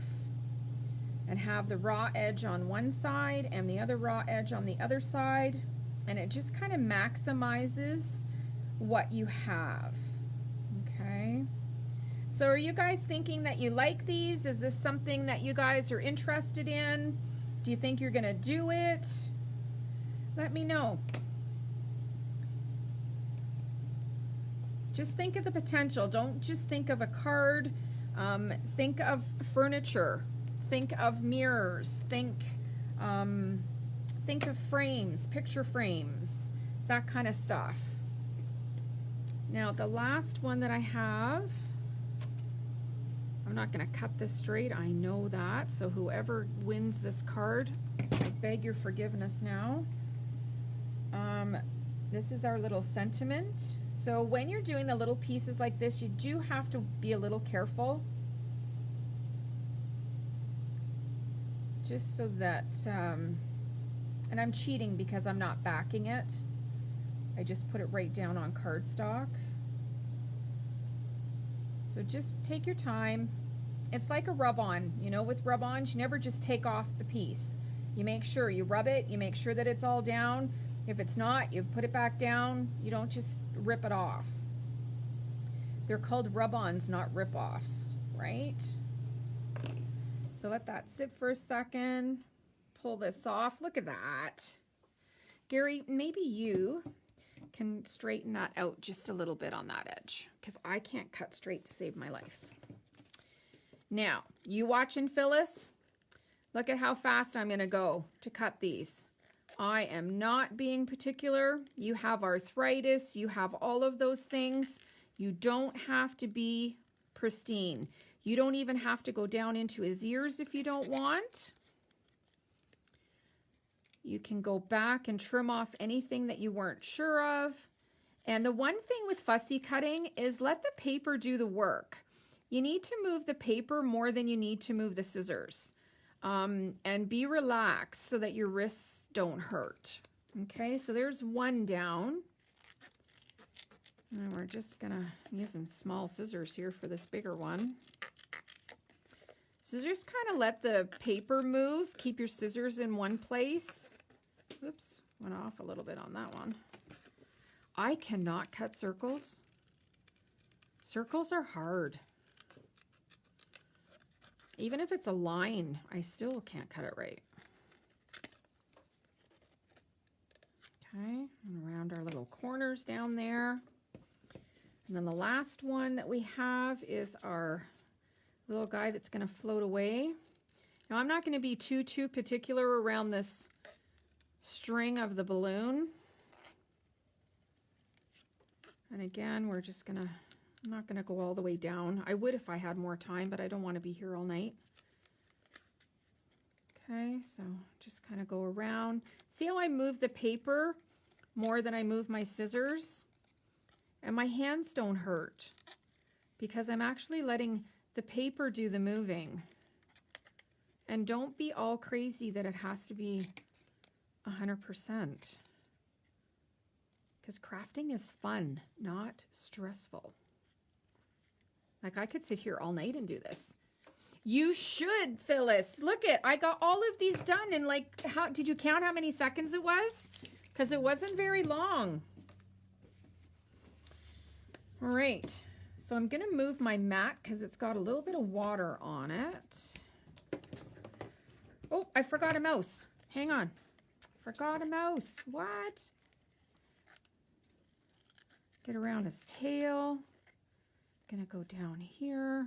and have the raw edge on one side and the other raw edge on the other side, and it just kind of maximizes what you have. Okay. So are you guys thinking that you like these? Is this something that you guys are interested in? Do you think you're going to do it? Let me know. Just think of the potential. Don't just think of a card. Think of furniture. Think of mirrors. Think of frames, picture frames, that kind of stuff. Now the last one that I have, I'm not going to cut this straight, I know that, so whoever wins this card, I beg your forgiveness now. This is our little sentiment. So when you're doing the little pieces like this, you do have to be a little careful, just so that, and I'm cheating because I'm not backing it. I just put it right down on cardstock. So just take your time. It's like a rub-on. You know, with rub-ons, you never just take off the piece. You make sure you rub it, you make sure that it's all down. If it's not, you put it back down. You don't just rip it off. They're called rub-ons, not rip-offs, right? So let that sit for a second. Pull this off. Look at that. Gary, maybe you can straighten that out just a little bit on that edge, because I can't cut straight to save my life. Now, you watching, Phyllis? Look at how fast I'm going to go to cut these. I am not being particular. You have arthritis. You have all of those things. You don't have to be pristine. You don't even have to go down into his ears if you don't want. You can go back and trim off anything that you weren't sure of. And the one thing with fussy cutting is let the paper do the work. You need to move the paper more than you need to move the scissors. And be relaxed so that your wrists don't hurt. Okay, so there's one down. And we're just gonna using small scissors here for this bigger one. So just kind of let the paper move. Keep your scissors in one place. Oops, went off a little bit on that one. I cannot cut circles. Circles are hard. Even if it's a line, I still can't cut it right. Okay, and around our little corners down there. And then the last one that we have is our little guy that's going to float away. Now I'm not going to be too particular around this string of the balloon. And again, we're just going to, I'm not going to go all the way down. I would if I had more time, but I don't want to be here all night. Okay, so just kind of go around. See how I move the paper more than I move my scissors? And my hands don't hurt because I'm actually letting the paper do the moving. And don't be all crazy that it has to be 100%. Because crafting is fun, not stressful. Like I could sit here all night and do this. You should, Phyllis. Look it, I got all of these done in like, how did you count how many seconds it was? Because it wasn't very long. All right, so I'm gonna move my mat because it's got a little bit of water on it. Oh, I forgot a mouse. Hang on. Forgot a mouse. What? Get around his tail. Gonna go down here.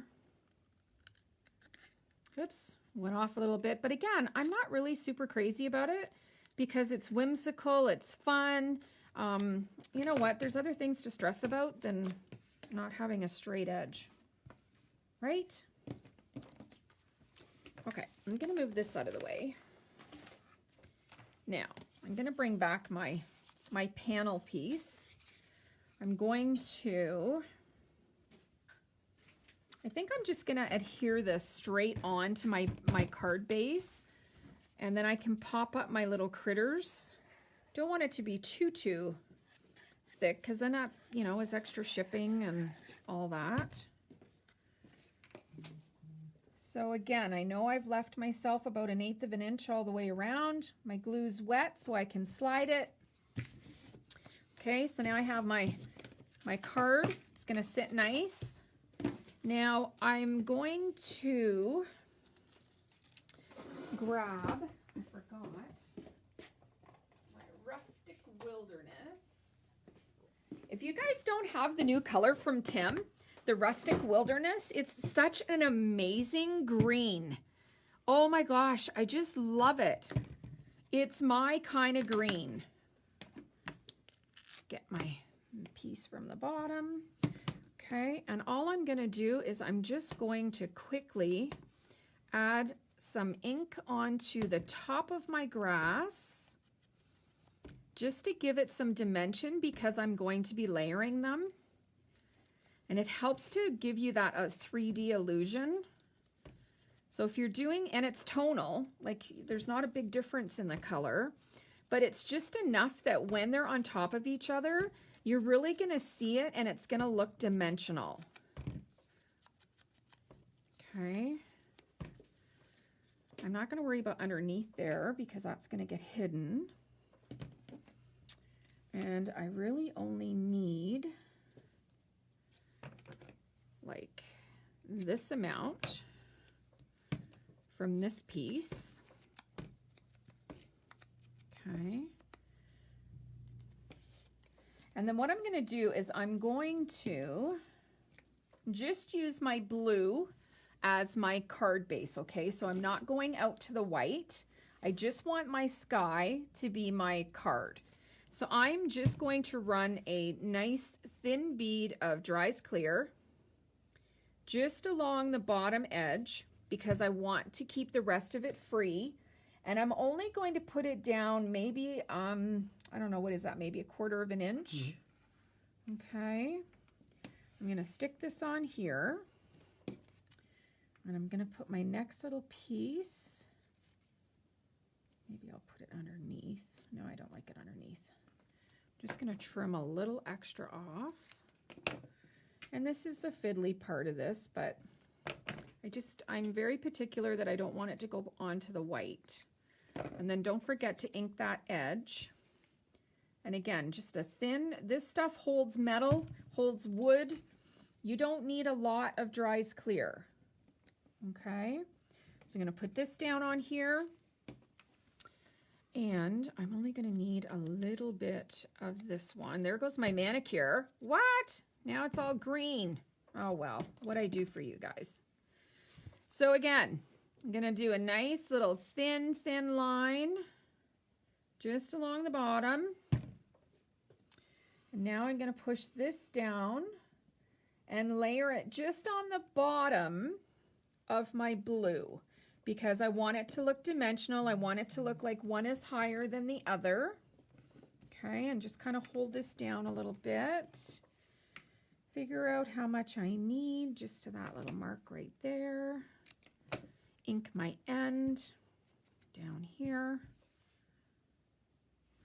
Oops, went off a little bit. But again, I'm not really super crazy about it because it's whimsical, it's fun. You know what? There's other things to stress about than not having a straight edge, right? Okay, I'm gonna move this out of the way. Now, I'm gonna bring back my panel piece. I'm going to, I think I'm just gonna adhere this straight on to my card base, and then I can pop up my little critters. Don't want it to be too thick because then that, you know, is extra shipping and all that. So again, I know I've left myself about 1/8 of an inch all the way around. My glue's wet so I can slide it. Okay, so now I have my card. It's gonna sit nice. Now I'm going to grab, I forgot, my Rustic Wilderness. If you guys don't have the new color from Tim, the Rustic Wilderness, it's such an amazing green. Oh my gosh, I just love it. It's my kind of green. Get my piece from the bottom. Okay, and all I'm gonna do is I'm just going to quickly add some ink onto the top of my grass just to give it some dimension because I'm going to be layering them. And it helps to give you that 3D illusion. So if you're doing, and it's tonal, like there's not a big difference in the color, but it's just enough that when they're on top of each other, you're really gonna see it and it's gonna look dimensional. Okay. I'm not gonna worry about underneath there because that's gonna get hidden. And I really only need like this amount from this piece. Okay. And then what I'm going to do is I'm going to just use my blue as my card base, okay? So I'm not going out to the white. I just want my sky to be my card. So I'm just going to run a nice thin bead of Dries Clear just along the bottom edge because I want to keep the rest of it free. And I'm only going to put it down maybe, I don't know, what is that? Maybe 1/4 of an inch. Okay. I'm going to stick this on here. And I'm going to put my next little piece. Maybe I'll put it underneath. No, I don't like it underneath. Just going to trim a little extra off. And this is the fiddly part of this, but I'm very particular that I don't want it to go onto the white. And then don't forget to ink that edge. And again, just a thin, this stuff holds metal, holds wood. You don't need a lot of Dries Clear. Okay, so I'm going to put this down on here. And I'm only going to need a little bit of this one. There goes my manicure. What? Now it's all green. Oh, well, what'd I do for you guys? So again, I'm going to do a nice little thin line just along the bottom. And now I'm going to push this down and layer it just on the bottom of my blue because I want it to look dimensional. I want it to look like one is higher than the other. Okay, and just kind of hold this down a little bit. Figure out how much I need just to that little mark right there. Ink my end down here.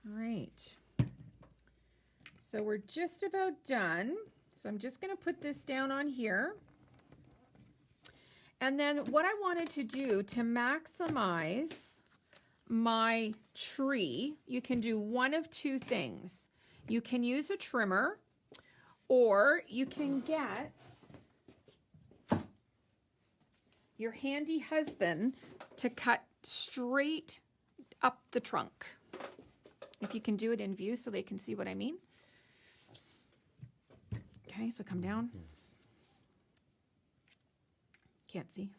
All right. So we're just about done. So I'm just going to put this down on here. And then what I wanted to do to maximize my tree, you can do one of two things. You can use a trimmer, or you can get your handy husband to cut straight up the trunk. If you can do it in view so they can see what I mean. Okay, so come down. Can't see.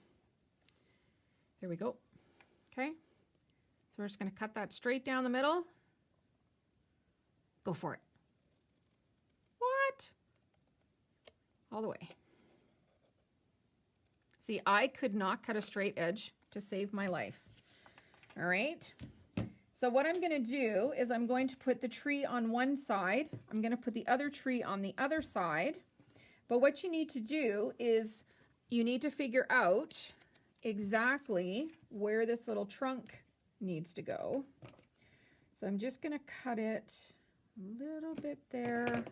There we go. Okay, so we're just going to cut that straight down the middle. Go for it. What? All the way. See, I could not cut a straight edge to save my life. All right. So what I'm going to do is I'm going to put the tree on one side. I'm going to put the other tree on the other side. But what you need to do is you need to figure out exactly where this little trunk needs to go. So I'm just going to cut it a little bit there.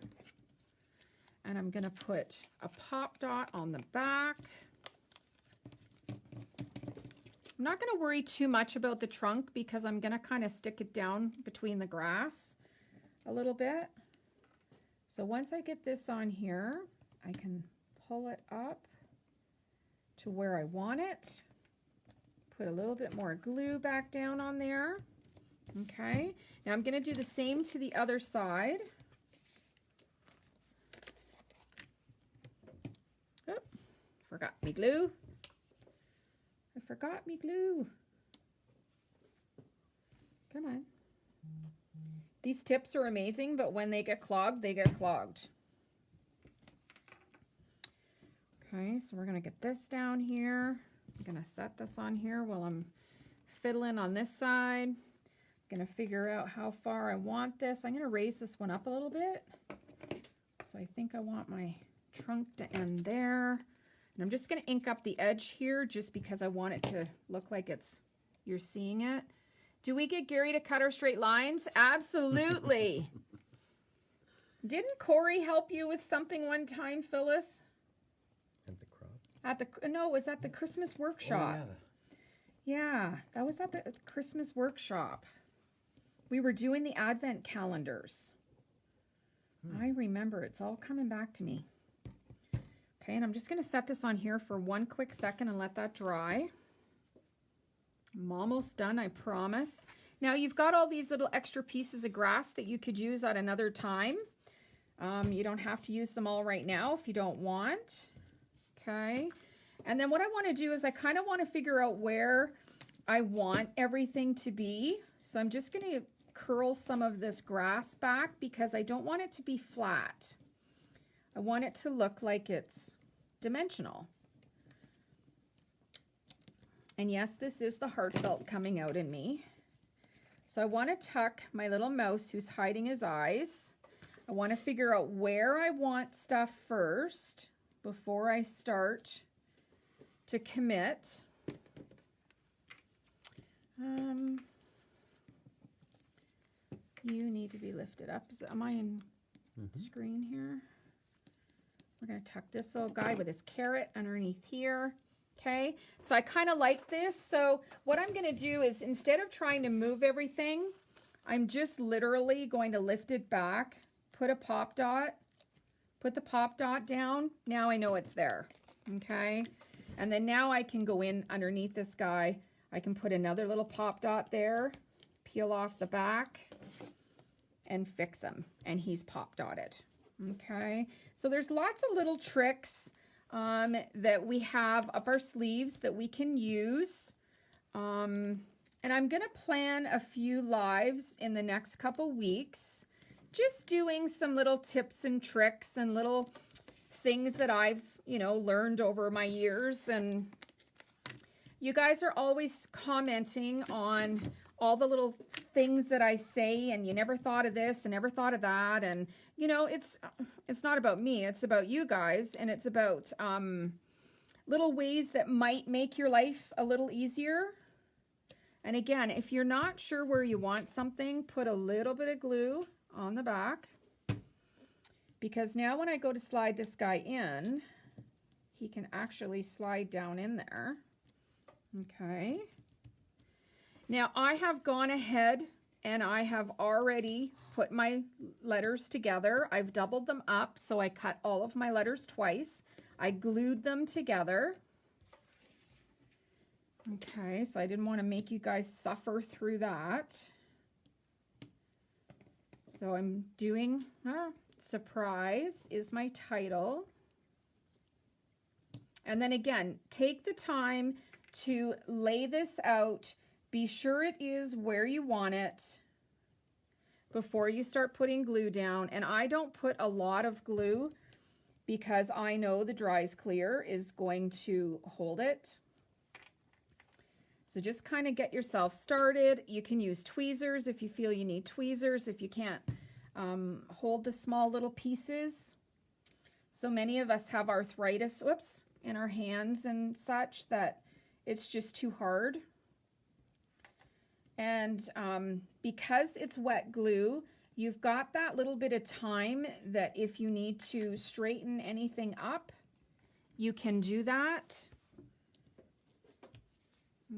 And I'm going to put a pop dot on the back. I'm not going to worry too much about the trunk because I'm going to kind of stick it down between the grass a little bit. So once I get this on here, I can pull it up to where I want it. Put a little bit more glue back down on there. Okay, now I'm going to do the same to the other side. Oh, forgot me glue. I forgot me glue. Come on. These tips are amazing, but when they get clogged, they get clogged. Okay, so we're going to get this down here. I'm going to set this on here while I'm fiddling on this side. I'm going to figure out how far I want this. I'm going to raise this one up a little bit. So I think I want my trunk to end there. And I'm just going to ink up the edge here just because I want it to look like you're seeing it. Do we get Gary to cut our straight lines? Absolutely. Didn't Corey help you with something one time, Phyllis? At the crop? No, it was at the Christmas workshop. Oh, yeah, that was at the Christmas workshop. We were doing the advent calendars. I remember. It's all coming back to me. Okay, and I'm just going to set this on here for one quick second and let that dry. I'm almost done, I promise. Now you've got all these little extra pieces of grass that you could use at another time. You don't have to use them all right now if you don't want. Okay, And then what I want to do is I kind of want to figure out where I want everything to be. So I'm just going to curl some of this grass back because I don't want it to be flat. I want it to look like it's dimensional. And yes, this is the heartfelt coming out in me. So I want to tuck my little mouse who's hiding his eyes. I want to figure out where I want stuff first before I start to commit. You need to be lifted up. Am I in screen here? We're going to tuck this little guy with his carrot underneath here. Okay, so I kind of like this. So what I'm going to do is instead of trying to move everything, I'm just literally going to lift it back, put a pop dot, put the pop dot down. Now I know it's there. Okay, and then now I can go in underneath this guy. I can put another little pop dot there, peel off the back, and fix him. And he's pop dotted. Okay, so there's lots of little tricks that we have up our sleeves that we can use. And I'm going to plan a few lives in the next couple weeks, just doing some little tips and tricks and little things that I've, you know, learned over my years. And you guys are always commenting on all the little things that I say, and you never thought of this and never thought of that. And, you know, it's not about me. It's about you guys. And it's about little ways that might make your life a little easier. And again, if you're not sure where you want something, put a little bit of glue on the back. Because now when I go to slide this guy in, he can actually slide down in there. Okay. Now I have gone ahead and I have already put my letters together. I've doubled them up, so I cut all of my letters twice. I glued them together. Okay, so I didn't want to make you guys suffer through that. So I'm doing, surprise is my title. And then again, take the time to lay this out. Be sure it is where you want it before you start putting glue down. And I don't put a lot of glue because I know the Dries Clear is going to hold it. So just kind of get yourself started. You can use tweezers if you feel you need tweezers, if you can't hold the small little pieces. So many of us have arthritis, in our hands and such that it's just too hard. And because it's wet glue, you've got that little bit of time that if you need to straighten anything up, you can do that.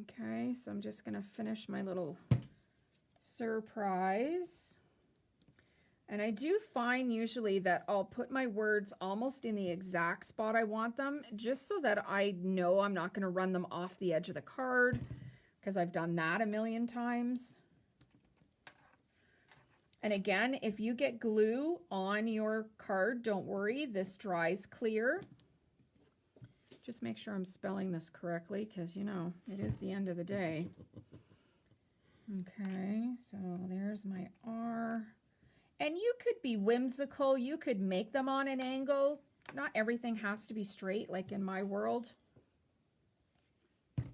Okay, so I'm just going to finish my little surprise. And I do find usually that I'll put my words almost in the exact spot I want them, just so that I know I'm not going to run them off the edge of the card, because I've done that a million times. And again, if you get glue on your card, don't worry, this dries clear. Just make sure I'm spelling this correctly, because, you know, it is the end of the day. Okay, so there's my R. And you could be whimsical. You could make them on an angle. Not everything has to be straight, like in my world. Okay.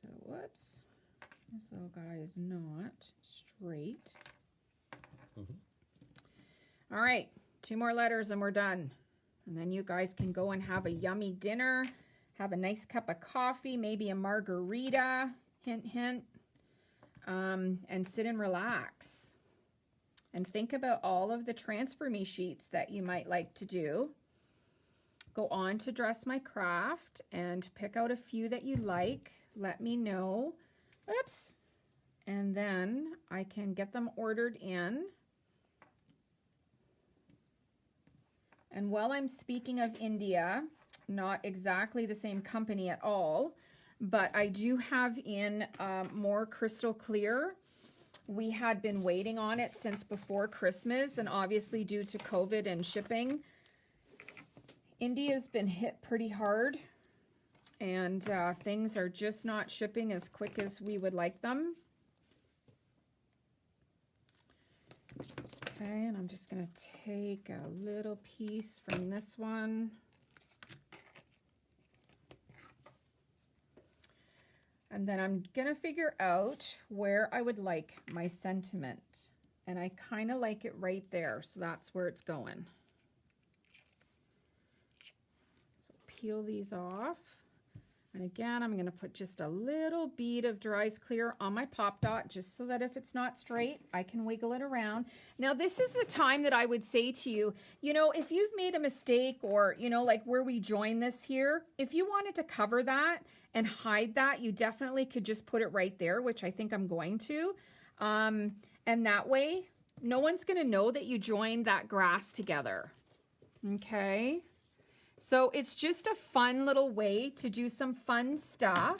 So, whoops. This little guy is not straight. All right. 2 more letters and we're done. And then you guys can go and have a yummy dinner, have a nice cup of coffee, maybe a margarita, hint, hint, and sit and relax. And think about all of the Transfer Me sheets that you might like to do. Go on to Dress My Craft and pick out a few that you like. Let me know. Oops. And then I can get them ordered in. And while I'm speaking of India, not exactly the same company at all, but I do have in more crystal clear, We had been waiting on it since before Christmas, and obviously due to COVID and shipping, India's been hit pretty hard, and things are just not shipping as quick as we would like them. Okay, and I'm just going to take a little piece from this one. And then I'm going to figure out where I would like my sentiment. And I kind of like it right there, so that's where it's going. So peel these off. And again, I'm going to put just a little bead of Dries Clear on my Pop Dot, just so that if it's not straight, I can wiggle it around. Now, this is the time that I would say to you, you know, if you've made a mistake, or, you know, like where we join this here, if you wanted to cover that and hide that, you definitely could just put it right there, which I think I'm going to. And that way, no one's going to know that you joined that grass together. Okay. So it's just a fun little way to do some fun stuff.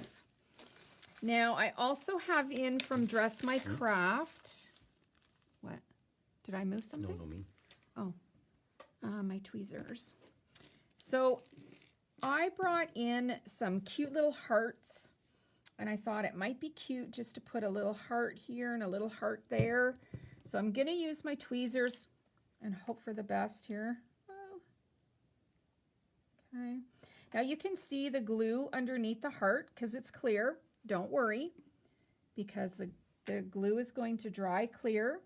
Now, I also have in from Dress My Craft. What? Did I move something? No, me. Oh, my tweezers. So I brought in some cute little hearts, and I thought it might be cute just to put a little heart here and a little heart there. So I'm going to use my tweezers and hope for the best here. Okay. Now you can see the glue underneath the heart because it's clear. Don't worry, because the glue is going to dry clear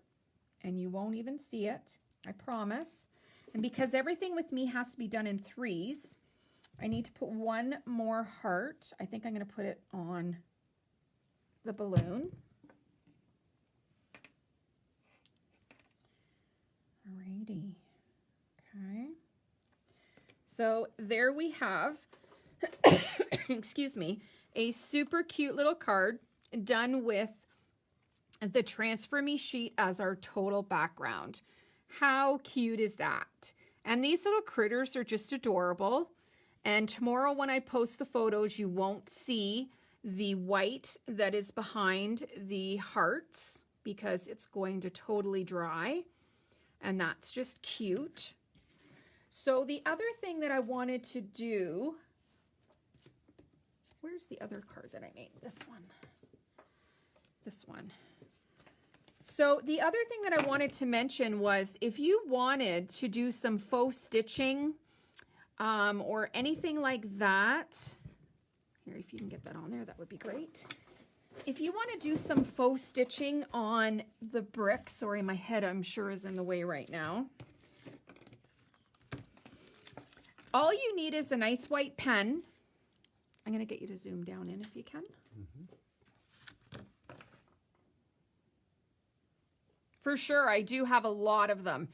and you won't even see it, I promise. And because everything with me has to be done in threes, I need to put one more heart. I think I'm going to put it on the balloon. Alrighty. Okay. So there we have, excuse me, a super cute little card done with the Transfer Me sheet as our total background. How cute is that? And these little critters are just adorable. And tomorrow when I post the photos, you won't see the white that is behind the hearts because it's going to totally dry. And that's just cute. So the other thing that I wanted to do, where's the other card that I made? This one. This one. So the other thing that I wanted to mention was if you wanted to do some faux stitching or anything like that, here, if you can get that on there, that would be great. If you want to do some faux stitching on the brick, sorry, my head I'm sure is in the way right now. All you need is a nice white pen. I'm going to get you to zoom down in if you can. For sure, I do have a lot of them.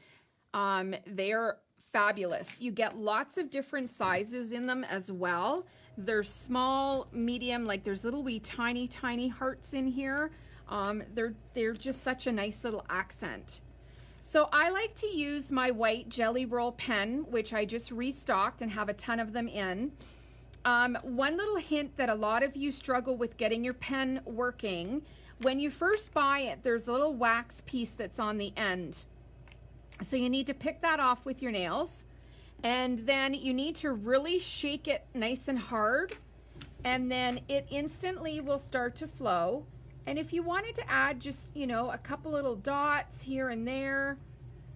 They are fabulous. You get lots of different sizes in them as well. They're small, medium, like there's little wee tiny, tiny hearts in here. They're just such a nice little accent. So I like to use my white Jelly Roll pen, which I just restocked and have a ton of them in. One little hint that a lot of you struggle with getting your pen working, when you first buy it, there's a little wax piece that's on the end. So you need to pick that off with your nails. And then you need to really shake it nice and hard. And then it instantly will start to flow. And if you wanted to add just, you know, a couple little dots here and there,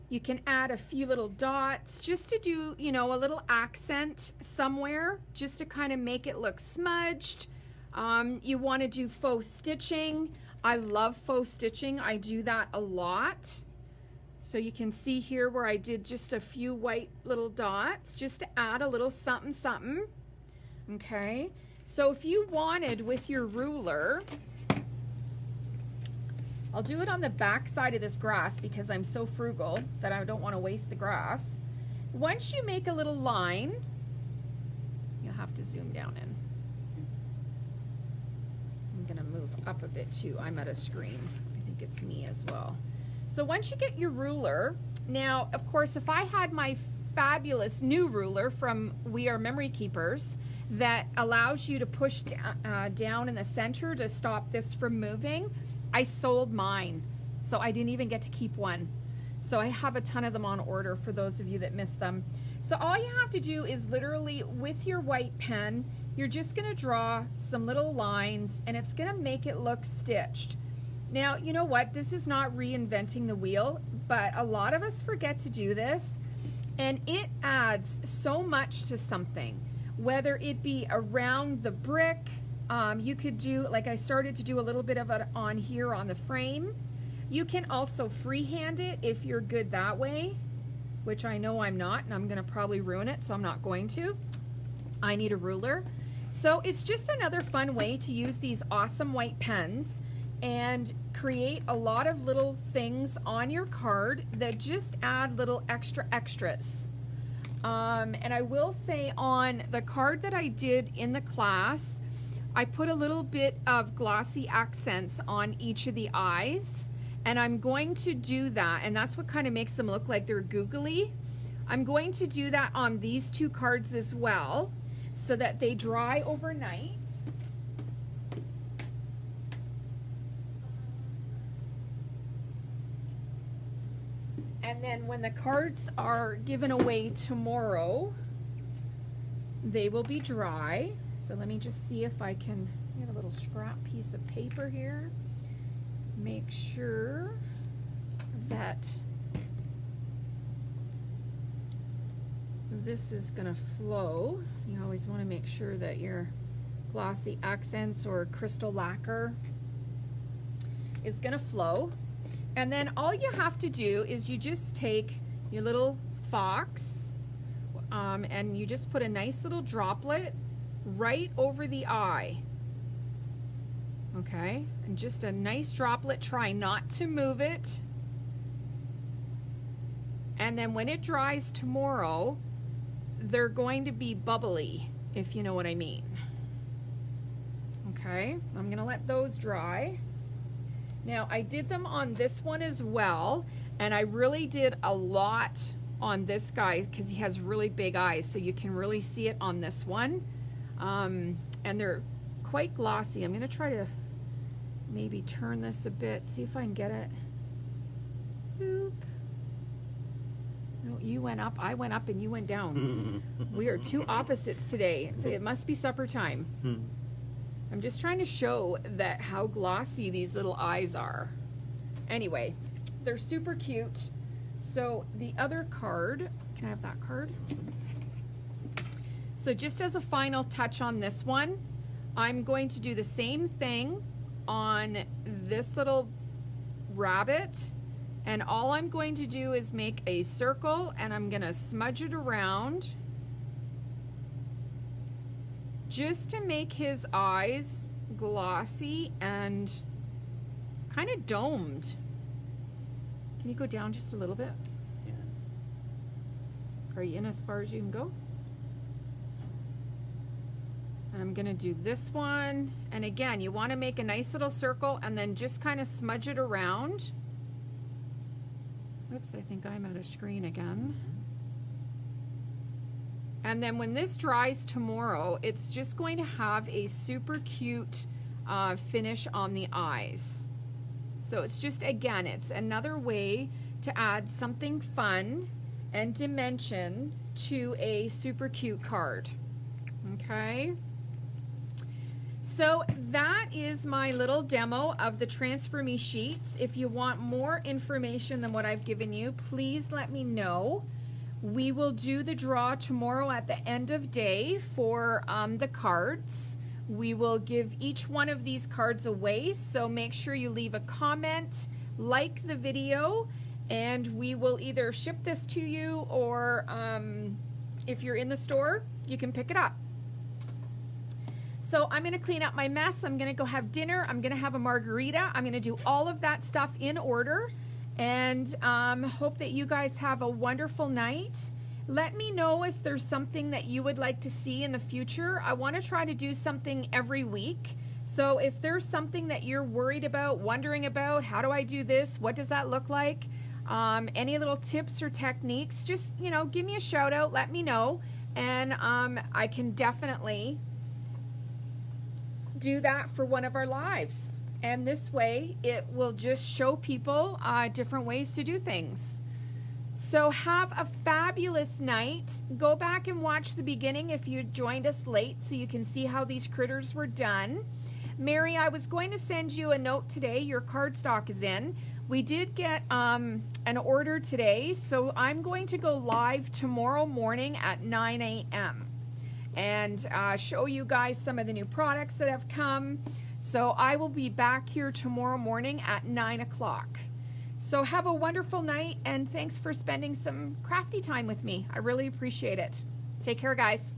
you can add a few little dots just to do, you know, a little accent somewhere, just to kind of make it look smudged. You want to do faux stitching. I love faux stitching. I do that a lot. So you can see here where I did just a few white little dots just to add a little something, something. Okay. So if you wanted with your ruler, I'll do it on the back side of this grass because I'm so frugal that I don't want to waste the grass. Once you make a little line, you'll have to zoom down in. I'm going to move up a bit too. I'm at a screen. I think it's me as well. So once you get your ruler, now, of course, if I had my fabulous new ruler from We Are Memory Keepers that allows you to push down in the center to stop this from moving, I sold mine So I didn't even get to keep one. So I have a ton of them on order for those of you that missed them. So all you have to do is literally with your white pen, you're just gonna draw some little lines and it's gonna make it look stitched. Now, you know what? This is not reinventing the wheel, but a lot of us forget to do this, and it adds so much to something, whether it be around the brick. You could do, like I started to do a little bit of it on here on the frame. You can also freehand it if you're good that way, which I know I'm not, and I'm gonna probably ruin it, so I'm not going to. I need a ruler. So it's just another fun way to use these awesome white pens and create a lot of little things on your card that just add little extras. And I will say on the card that I did in the class, I put a little bit of glossy accents on each of the eyes, and I'm going to do that, and that's what kind of makes them look like they're googly. I'm going to do that on these two cards as well, so that they dry overnight. And then when the cards are given away tomorrow, they will be dry. So let me just see if I can get a little scrap piece of paper here. Make sure that this is gonna flow. You always wanna make sure that your glossy accents or crystal lacquer is gonna flow. And then all you have to do is you just take your little fox and you just put a nice little droplet right over the eye. Okay, and just a nice droplet. Try not to move it. And then when it dries tomorrow, they're going to be bubbly, if you know what I mean. Okay, I'm gonna let those dry. Now I did them on this one as well, and I really did a lot on this guy because he has really big eyes, so you can really see it on this one. And they're quite glossy. I'm gonna try to maybe turn this a bit, see if I can get it. Boop. No, you went up, I went up, and you went down. We are two opposites today. It must be supper time. I'm just trying to show that how glossy these little eyes are. Anyway, they're super cute. So the other card, can I have that card? So just as a final touch on this one, I'm going to do the same thing on this little rabbit, and all I'm going to do is make a circle, and I'm gonna smudge it around just to make his eyes glossy and kind of domed. Can you go down just a little bit? Yeah. Are you in as far as you can go? And I'm gonna do this one. And again, you wanna make a nice little circle and then just kind of smudge it around. Oops, I think I'm out of screen again. And then when this dries tomorrow, it's just going to have a super cute finish on the eyes. So it's just, again, it's another way to add something fun and dimension to a super cute card. Okay. So that is my little demo of the Transfer Me sheets. If you want more information than what I've given you, please let me know. We will do the draw tomorrow at the end of day for the cards. We will give each one of these cards away, so make sure you leave a comment, like the video, and we will either ship this to you or if you're in the store, you can pick it up. So I'm gonna clean up my mess. I'm gonna go have dinner. I'm gonna have a margarita. I'm gonna do all of that stuff in order. And hope that you guys have a wonderful night. Let me know if there's something that you would like to see in the future. I want to try to do something every week. So if there's something that you're worried about, wondering about, how do I do this? What does that look like? Any little tips or techniques, just, you know, give me a shout out, let me know. And I can definitely do that for one of our lives. And this way, it will just show people different ways to do things. So have a fabulous night. Go back and watch the beginning if you joined us late so you can see how these critters were done. Mary, I was going to send you a note today. Your cardstock is in. We did get an order today, so I'm going to go live tomorrow morning at 9 a.m. and show you guys some of the new products that have come. So I will be back here tomorrow morning at 9 o'clock. So have a wonderful night, and thanks for spending some crafty time with me. I really appreciate it. Take care, guys.